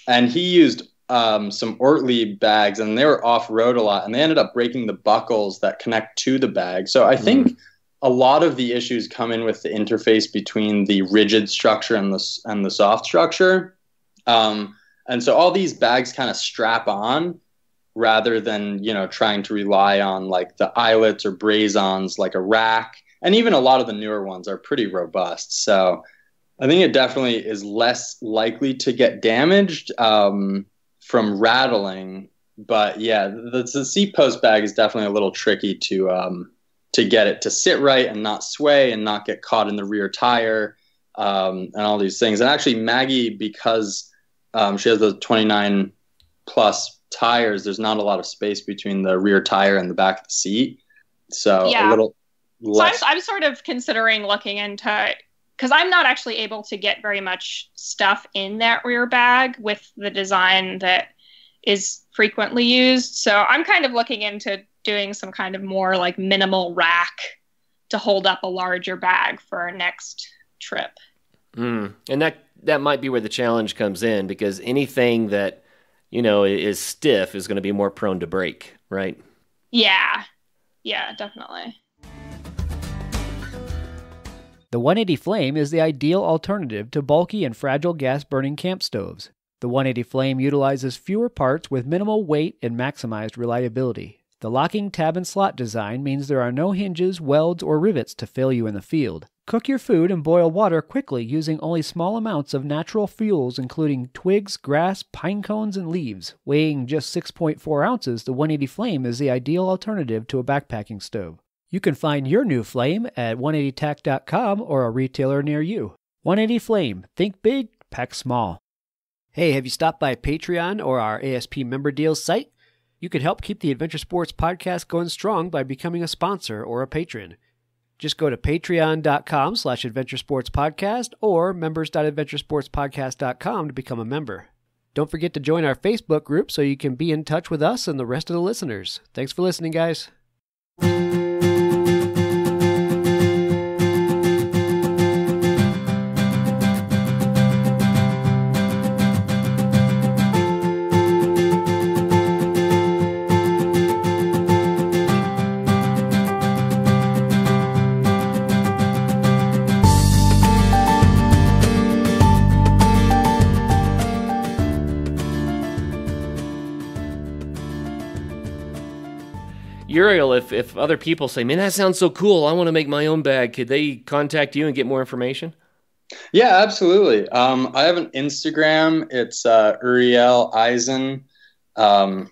and he used some Ortlieb bags, and they were off-road a lot, and they ended up breaking the buckles that connect to the bag. So I think a lot of the issues come in with the interface between the rigid structure and the soft structure. And so all these bags kind of strap on rather than, trying to rely on like the eyelets or braze-ons like a rack. And even a lot of the newer ones are pretty robust. So I think it definitely is less likely to get damaged from rattling. But yeah, the seat post bag is definitely a little tricky to get it to sit right and not sway and not get caught in the rear tire and all these things. And actually Maggie, because she has the 29 plus tires, there's not a lot of space between the rear tire and the back of the seat. So a little less. So I'm sort of considering looking into, because I'm not actually able to get very much stuff in that rear bag with the design that is frequently used. So I'm kind of looking into doing some kind of more like minimal rack hold up a larger bag for our next trip. And that might be where the challenge comes in, because anything that, is stiff is going to be more prone to break, right? Yeah, definitely. The 180 Flame is the ideal alternative to bulky and fragile gas-burning camp stoves. The 180 Flame utilizes fewer parts with minimal weight and maximized reliability. The locking tab and slot design means there are no hinges, welds, or rivets to fail you in the field. Cook your food and boil water quickly using only small amounts of natural fuels including twigs, grass, pine cones, and leaves. Weighing just 6.4 ounces, the 180 Flame is the ideal alternative to a backpacking stove. You can find your new flame at 180tac.com or a retailer near you. 180 Flame. Think big, pack small. Hey, have you stopped by Patreon or our ASP member deals site? You can help keep the Adventure Sports Podcast going strong by becoming a sponsor or a patron. Just go to patreon.com/adventuresportspodcast or members.adventuresportspodcast.com to become a member. Don't forget to join our Facebook group so you can be in touch with us and the rest of the listeners. Thanks for listening, guys. Uriel, if other people say, man, that sounds so cool, I want to make my own bag, could they contact you and get more information? Yeah, absolutely. I have an Instagram. It's Uriel Eisen, I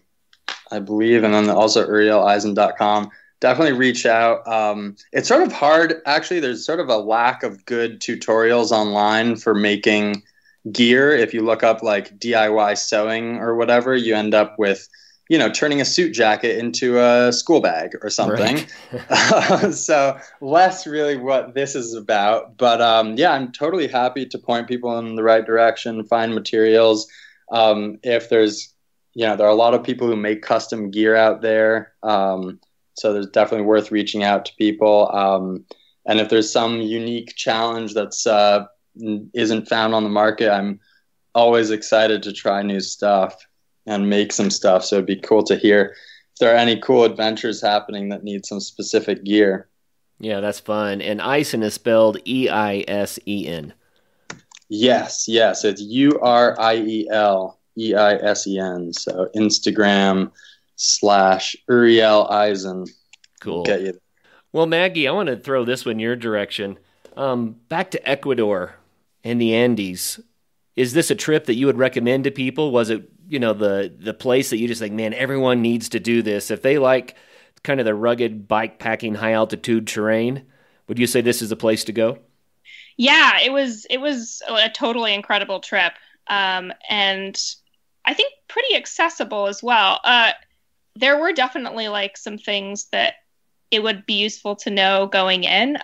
believe, and then also urieleisen.com. Definitely reach out. It's sort of hard. Actually, there's sort of a lack of good tutorials online for making gear. If you look up like DIY sewing or whatever, you end up with turning a suit jacket into a school bag or something. Right. So less really what this is about. But I'm totally happy to point people in the right direction, find materials. If there's, there are a lot of people who make custom gear out there. So there's definitely worth reaching out to people. And if there's some unique challenge that's isn't found on the market, I'm always excited to try new stuff and make some stuff. So it'd be cool to hear if there are any cool adventures happening that need some specific gear. Yeah, that's fun. And Eisen is spelled E-I-S-E-N. Yes. It's URIELEISEN. So Instagram /Uriel Eisen. Cool. Get you. Well, Maggie, I want to throw this one your direction. Back to Ecuador and the Andes. Is this a trip that you would recommend to people? Was it, the place that you just think, man, everyone needs to do this? If they like kind of the rugged bikepacking, high altitude terrain, would you say this is the place to go? Yeah, it was a totally incredible trip. And I think pretty accessible as well. There were definitely like some things that it would be useful to know going in.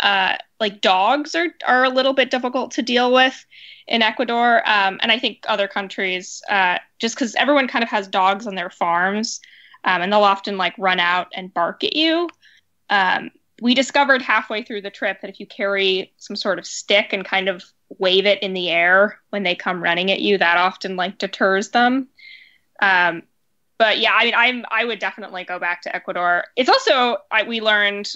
Like dogs are a little bit difficult to deal with in Ecuador. And I think other countries, just because everyone kind of has dogs on their farms, and they'll often like run out and bark at you. We discovered halfway through the trip that if you carry some sort of stick and kind of wave it in the air when they come running at you, that often like deters them. But yeah, I would definitely go back to Ecuador. It's also, we learned,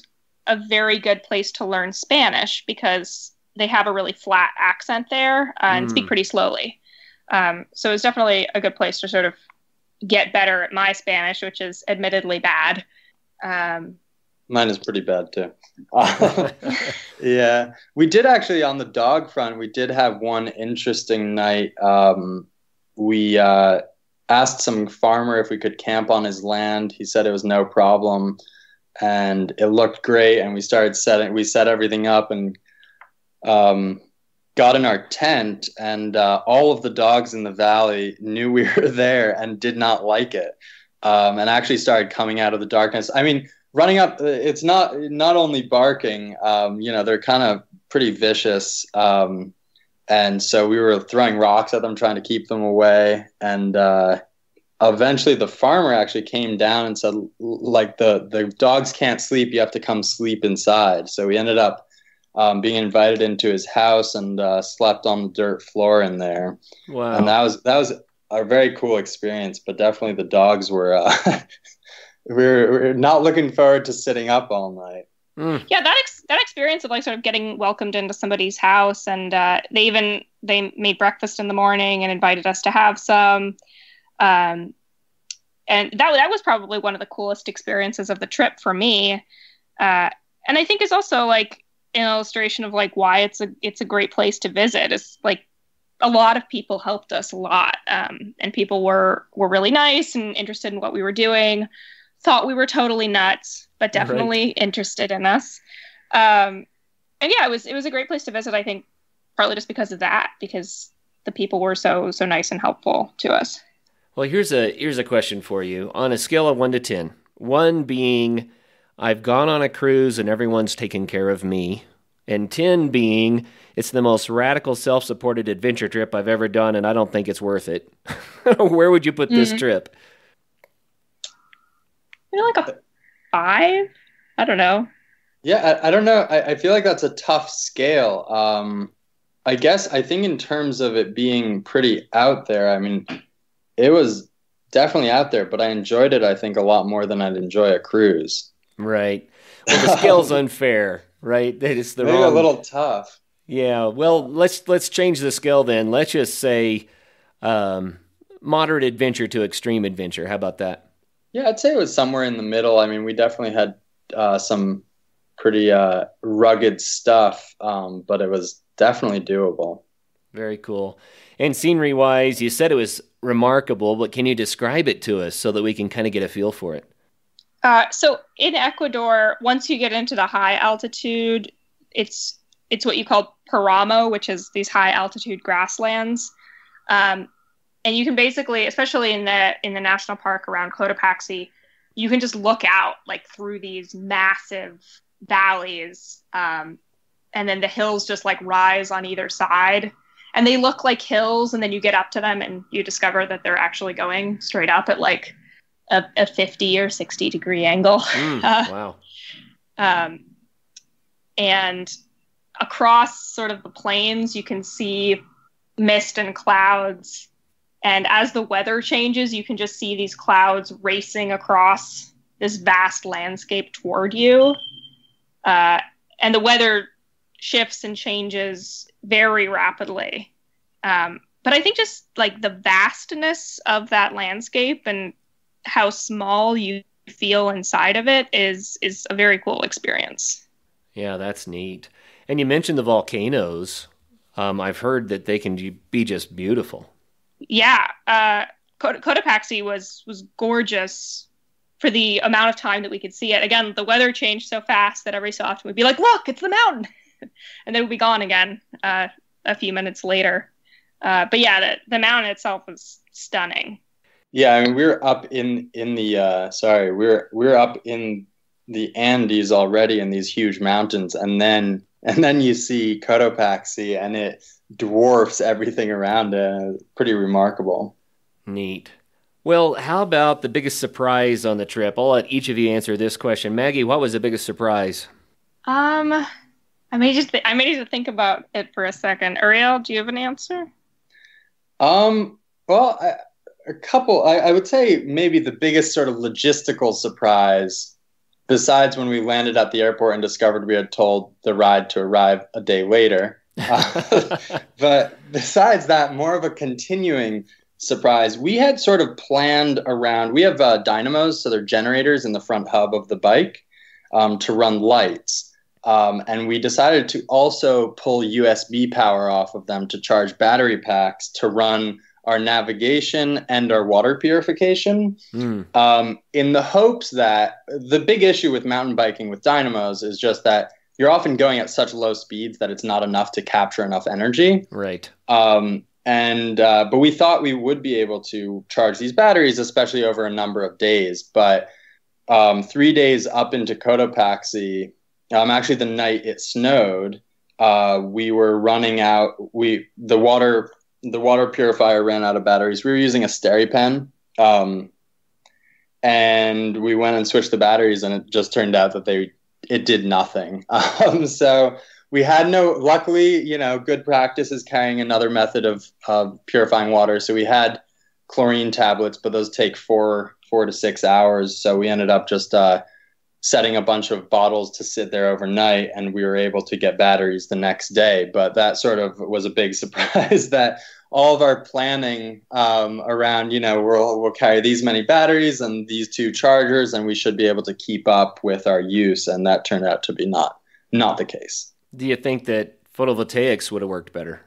a very good place to learn Spanish because they have a really flat accent there and speak pretty slowly. So it's definitely a good place to sort of get better at my Spanish, which is admittedly bad. Mine is pretty bad too. Yeah, we did actually on the dog front. We did have one interesting night. We asked some farmer if we could camp on his land. He said it was no problem, and it looked great. And we set everything up and got in our tent. And all of the dogs in the valley knew we were there and did not like it, and actually started coming out of the darkness. I mean, running up. It's not only barking. They're kind of pretty vicious. And so we were throwing rocks at them, trying to keep them away. And eventually the farmer actually came down and said, like, the dogs can't sleep. You have to come sleep inside. So we ended up being invited into his house and slept on the dirt floor in there. Wow. And that was a very cool experience, but definitely the dogs were, we're not looking forward to sitting up all night. Yeah, that experience of like sort of getting welcomed into somebody's house, and they made breakfast in the morning and invited us to have some. And that was probably one of the coolest experiences of the trip for me. And I think it's also like an illustration of like why it's a great place to visit. It's like a lot of people helped us a lot. And people were really nice and interested in what we were doing, thought we were totally nuts, but definitely interested in us. And yeah, it was a great place to visit, I think, partly just because of that, because the people were so nice and helpful to us. Well, here's a question for you. On a scale of 1 to 10, 1 being I've gone on a cruise and everyone's taken care of me, and 10 being it's the most radical self-supported adventure trip I've ever done and I don't think it's worth it. Where would you put this trip? Like a 5? I don't know. Yeah, I don't know. I feel like that's a tough scale. I think in terms of it being pretty out there, I mean, it was definitely out there, but I enjoyed it, I think, a lot more than I'd enjoy a cruise. Right. Well, the scale's unfair, right? It's the maybe wrong... a little tough. Yeah. Well, let's change the scale then. Let's just say moderate adventure to extreme adventure. How about that? Yeah, I'd say it was somewhere in the middle. I mean, we definitely had some pretty rugged stuff, but it was definitely doable. Very cool. And scenery-wise, you said it was remarkable, but can you describe it to us so that we can kind of get a feel for it? So in Ecuador, once you get into the high altitude, it's what you call Paramo, which is these high altitude grasslands. And you can basically, especially in the national park around Cotopaxi, you can just look out like through these massive valleys. And then the hills just like rise on either side. And they look like hills, and then you get up to them and you discover that they're actually going straight up at like a 50 or 60 degree angle. Wow. And across sort of the plains, you can see mist and clouds. And as the weather changes, you can just see these clouds racing across this vast landscape toward you. And the weather shifts and changes very rapidly. But I think just like the vastness of that landscape and how small you feel inside of it is a very cool experience. Yeah, that's neat. And you mentioned the volcanoes. I've heard that they can be just beautiful. Yeah. Cotopaxi was gorgeous for the amount of time that we could see it. Again, the weather changed so fast that every so often we'd be like, look, it's the mountain. And then it would be gone again a few minutes later. But yeah, the mountain itself was stunning. Yeah, I mean, we're up in the we're up in the Andes already in these huge mountains, and then you see Cotopaxi, and it dwarfs everything around it. Pretty remarkable. Neat. Well, how about the biggest surprise on the trip? I'll let each of you answer this question. Maggie, what was the biggest surprise? I may need to think about it for a second. Uriel, do you have an answer? Well, a couple. I would say maybe the biggest sort of logistical surprise, besides when we landed at the airport and discovered we had told the ride to arrive a day later. But besides that, more of a continuing surprise. We had sort of planned around, we have dynamos, so they're generators in the front hub of the bike to run lights. And we decided to also pull USB power off of them to charge battery packs to run our navigation and our water purification, in the hopes that the big issue with mountain biking with dynamos is just that you're often going at such low speeds that it's not enough to capture enough energy. Right. But we thought we would be able to charge these batteries, especially over a number of days. But 3 days up into Cotopaxi, actually the night it snowed, we were running out. The water purifier ran out of batteries. We were using a SteriPen And we went and switched the batteries, and it just turned out that it did nothing. So we had luckily, good practice is carrying another method of purifying water. So we had chlorine tablets, but those take 4 to 6 hours. So we ended up just setting a bunch of bottles to sit there overnight, and we were able to get batteries the next day. But that sort of was a big surprise that all of our planning around, we'll carry these many batteries and these 2 chargers, and we should be able to keep up with our use. And that turned out to be not the case. Do you think that photovoltaics would have worked better?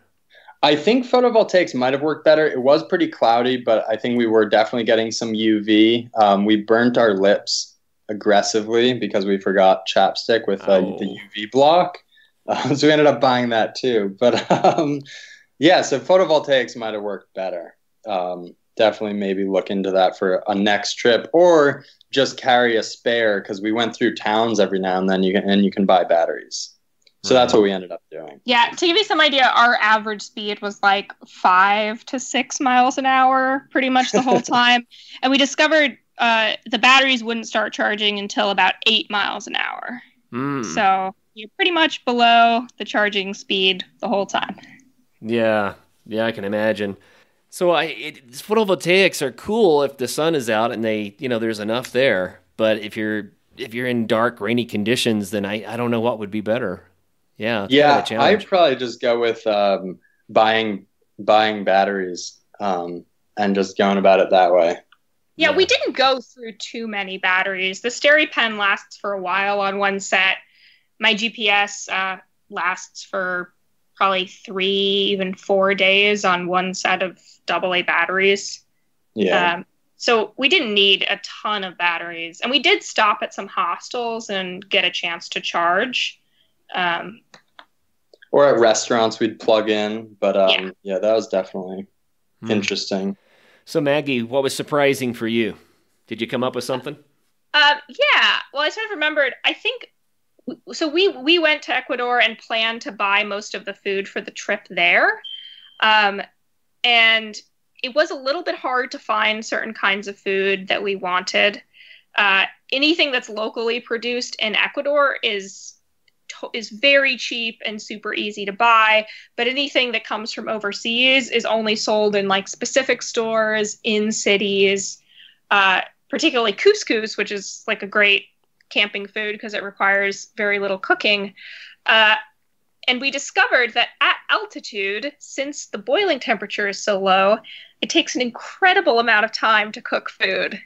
I think photovoltaics might have worked better. It was pretty cloudy, but I think we were definitely getting some UV. We burnt our lips aggressively because we forgot chapstick with the UV block. So we ended up buying that too. But yeah, so photovoltaics might have worked better. Definitely maybe look into that for a next trip, or just carry a spare, because we went through towns every now and then, you can buy batteries. So that's what we ended up doing. Yeah, to give you some idea, our average speed was like 5 to 6 miles an hour pretty much the whole time. And we discovered the batteries wouldn't start charging until about 8 miles an hour. So you're pretty much below the charging speed the whole time. Yeah, I can imagine. So photovoltaics are cool if the sun is out and there's enough there. But if you're in dark, rainy conditions, then I don't know what would be better. Yeah, I'd probably just go with buying batteries and just going about it that way. Yeah, we didn't go through too many batteries. The SteriPen lasts for a while on one set. My GPS lasts for probably 3, even 4 days on one set of AA batteries. Yeah. So we didn't need a ton of batteries. And we did stop at some hostels and get a chance to charge. Or at restaurants we'd plug in. But that was definitely interesting. So Maggie, what was surprising for you? Did you come up with something? Yeah. Well, I sort of remembered, I think, so we went to Ecuador and planned to buy most of the food for the trip there. And it was a little bit hard to find certain kinds of food that we wanted. Anything that's locally produced in Ecuador is very cheap and super easy to buy, but anything that comes from overseas is only sold in like specific stores in cities, particularly couscous, which is like a great camping food because it requires very little cooking. And we discovered that at altitude, since the boiling temperature is so low, it takes an incredible amount of time to cook food.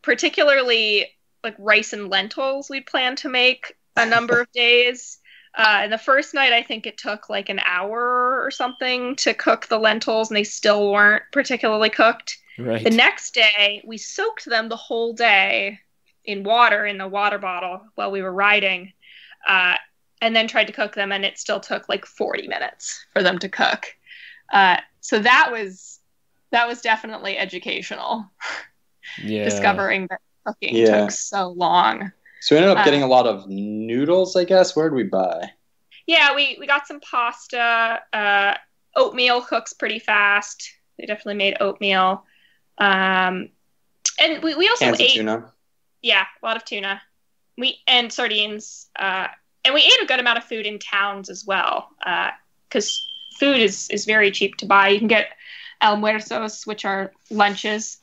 Particularly like rice and lentils we'd planned to make a number of days. And the first night, I think it took like an hour or something to cook the lentils, and they still weren't particularly cooked. Right. The next day, we soaked them the whole day in water, in a water bottle, while we were riding, and then tried to cook them, and it still took like 40 minutes for them to cook. So that was definitely educational. Yeah. Discovering that cooking took so long. So we ended up getting a lot of noodles, I guess. Where did we buy? Yeah, we got some pasta. Oatmeal cooks pretty fast. They definitely made oatmeal. And we also Cans ate of tuna. Yeah, a lot of tuna. And sardines. And we ate a good amount of food in towns as well, because food is very cheap to buy. You can get almuerzos, which are lunches,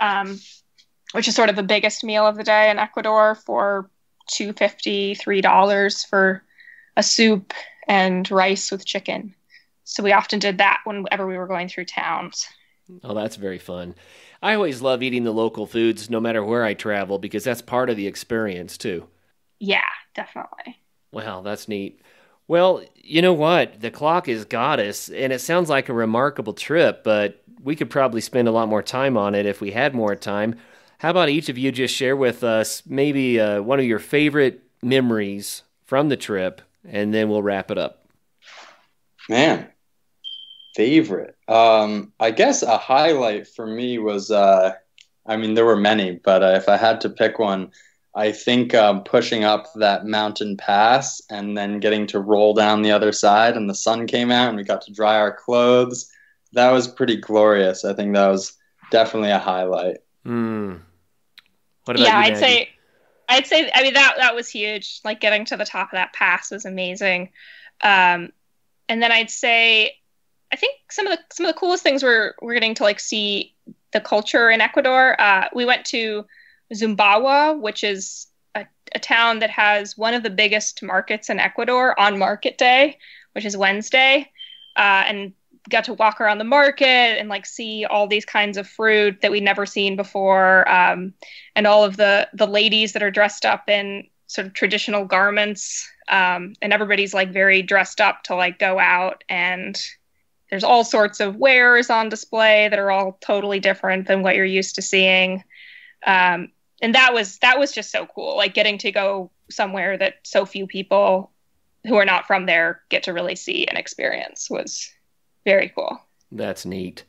which is sort of the biggest meal of the day in Ecuador, for $2.50, $3 for a soup and rice with chicken. So we often did that whenever we were going through towns. Oh, that's very fun. I always love eating the local foods no matter where I travel, because that's part of the experience too. Yeah, definitely. Wow, that's neat. Well, you know what? The clock has got us, and it sounds like a remarkable trip, but we could probably spend a lot more time on it if we had more time. How about each of you just share with us maybe one of your favorite memories from the trip, and then we'll wrap it up. Man, favorite. I guess a highlight for me was, there were many, but if I had to pick one, I think pushing up that mountain pass and then getting to roll down the other side, and the sun came out and we got to dry our clothes. That was pretty glorious. I think that was definitely a highlight. What about you, Maggie? I'd say, I mean, that was huge. Like getting to the top of that pass was amazing. And then I'd say, I think some of the coolest things we're getting to like see the culture in Ecuador. We went to Zumbawa, which is a town that has one of the biggest markets in Ecuador on market day, which is Wednesday, and got to walk around the market and like see all these kinds of fruit that we'd never seen before, and all of the ladies that are dressed up in sort of traditional garments, and everybody's like very dressed up to like go out, and there's all sorts of wares on display that are all totally different than what you're used to seeing. And that was just so cool. Like getting to go somewhere that so few people who are not from there get to really see and experience was very cool. That's neat.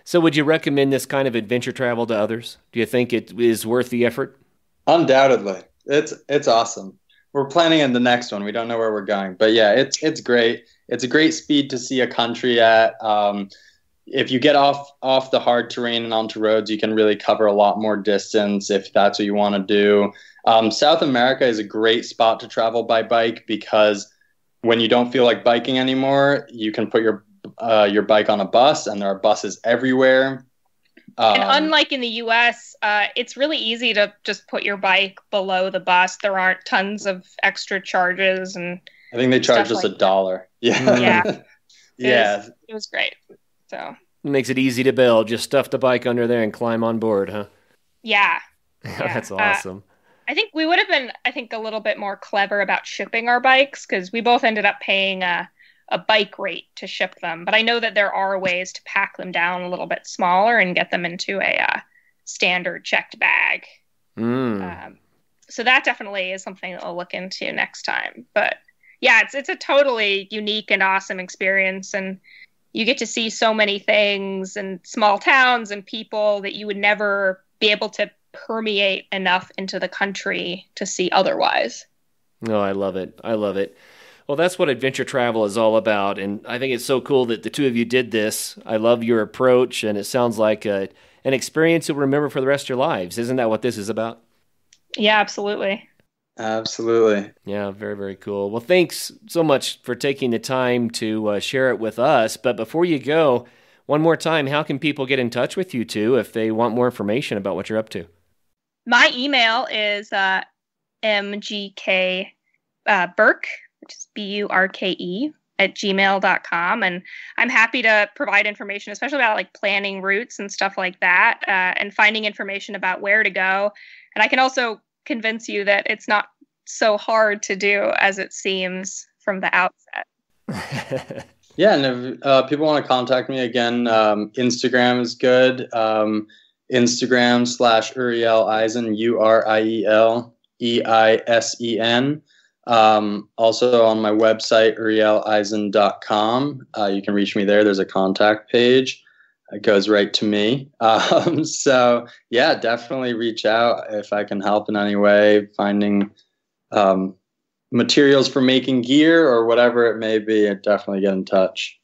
So would you recommend this kind of adventure travel to others? Do you think it is worth the effort? Undoubtedly. It's awesome. We're planning in the next one. We don't know where we're going, but yeah, it's great. It's a great speed to see a country at. If you get off the hard terrain and onto roads, you can really cover a lot more distance if that's what you want to do. South America is a great spot to travel by bike because when you don't feel like biking anymore, you can put your bike on a bus, and there are buses everywhere. And unlike in the U.S., it's really easy to just put your bike below the bus. There aren't tons of extra charges, and I think they charge us $1. Yeah. Yeah. It was great. So it makes it easy to build. Just stuff the bike under there and climb on board, huh? Yeah. That's awesome. I think we would have been, a little bit more clever about shipping our bikes because we both ended up paying a bike rate to ship them. But I know that there are ways to pack them down a little bit smaller and get them into a standard checked bag. So that definitely is something that we'll look into next time. But yeah, it's a totally unique and awesome experience, and you get to see so many things and small towns and people that you would never be able to permeate enough into the country to see otherwise. No, I love it. Well, that's what adventure travel is all about, and I think it's so cool that the two of you did this. I love your approach, and it sounds like an experience you'll remember for the rest of your lives. Isn't that what this is about? Yeah, absolutely. Absolutely. Yeah, very, very cool. Well, thanks so much for taking the time to share it with us. But before you go, one more time, how can people get in touch with you two if they want more information about what you're up to? My email is mgkburke, which is BURKE, @gmail.com. And I'm happy to provide information, especially about like planning routes and stuff like that, and finding information about where to go. And I can also convince you that it's not so hard to do as it seems from the outset. Yeah, and if people want to contact me again, Instagram is good. Instagram /Uriel Eisen, URIELEISEN. Also on my website, urieleisen.com. You can reach me there. There's a contact page. It goes right to me. So yeah, definitely reach out if I can help in any way, finding materials for making gear or whatever it may be. Definitely get in touch.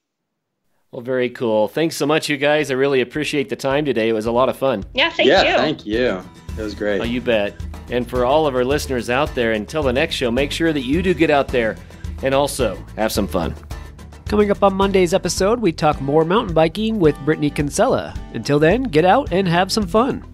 Well, very cool. Thanks so much, you guys. I really appreciate the time today. It was a lot of fun. Yeah, thank you. Thank you. It was great. Oh, you bet. And for all of our listeners out there, until the next show, make sure that you do get out there and also have some fun. Coming up on Monday's episode, we talk more mountain biking with Brittany Kinsella. Until then, get out and have some fun.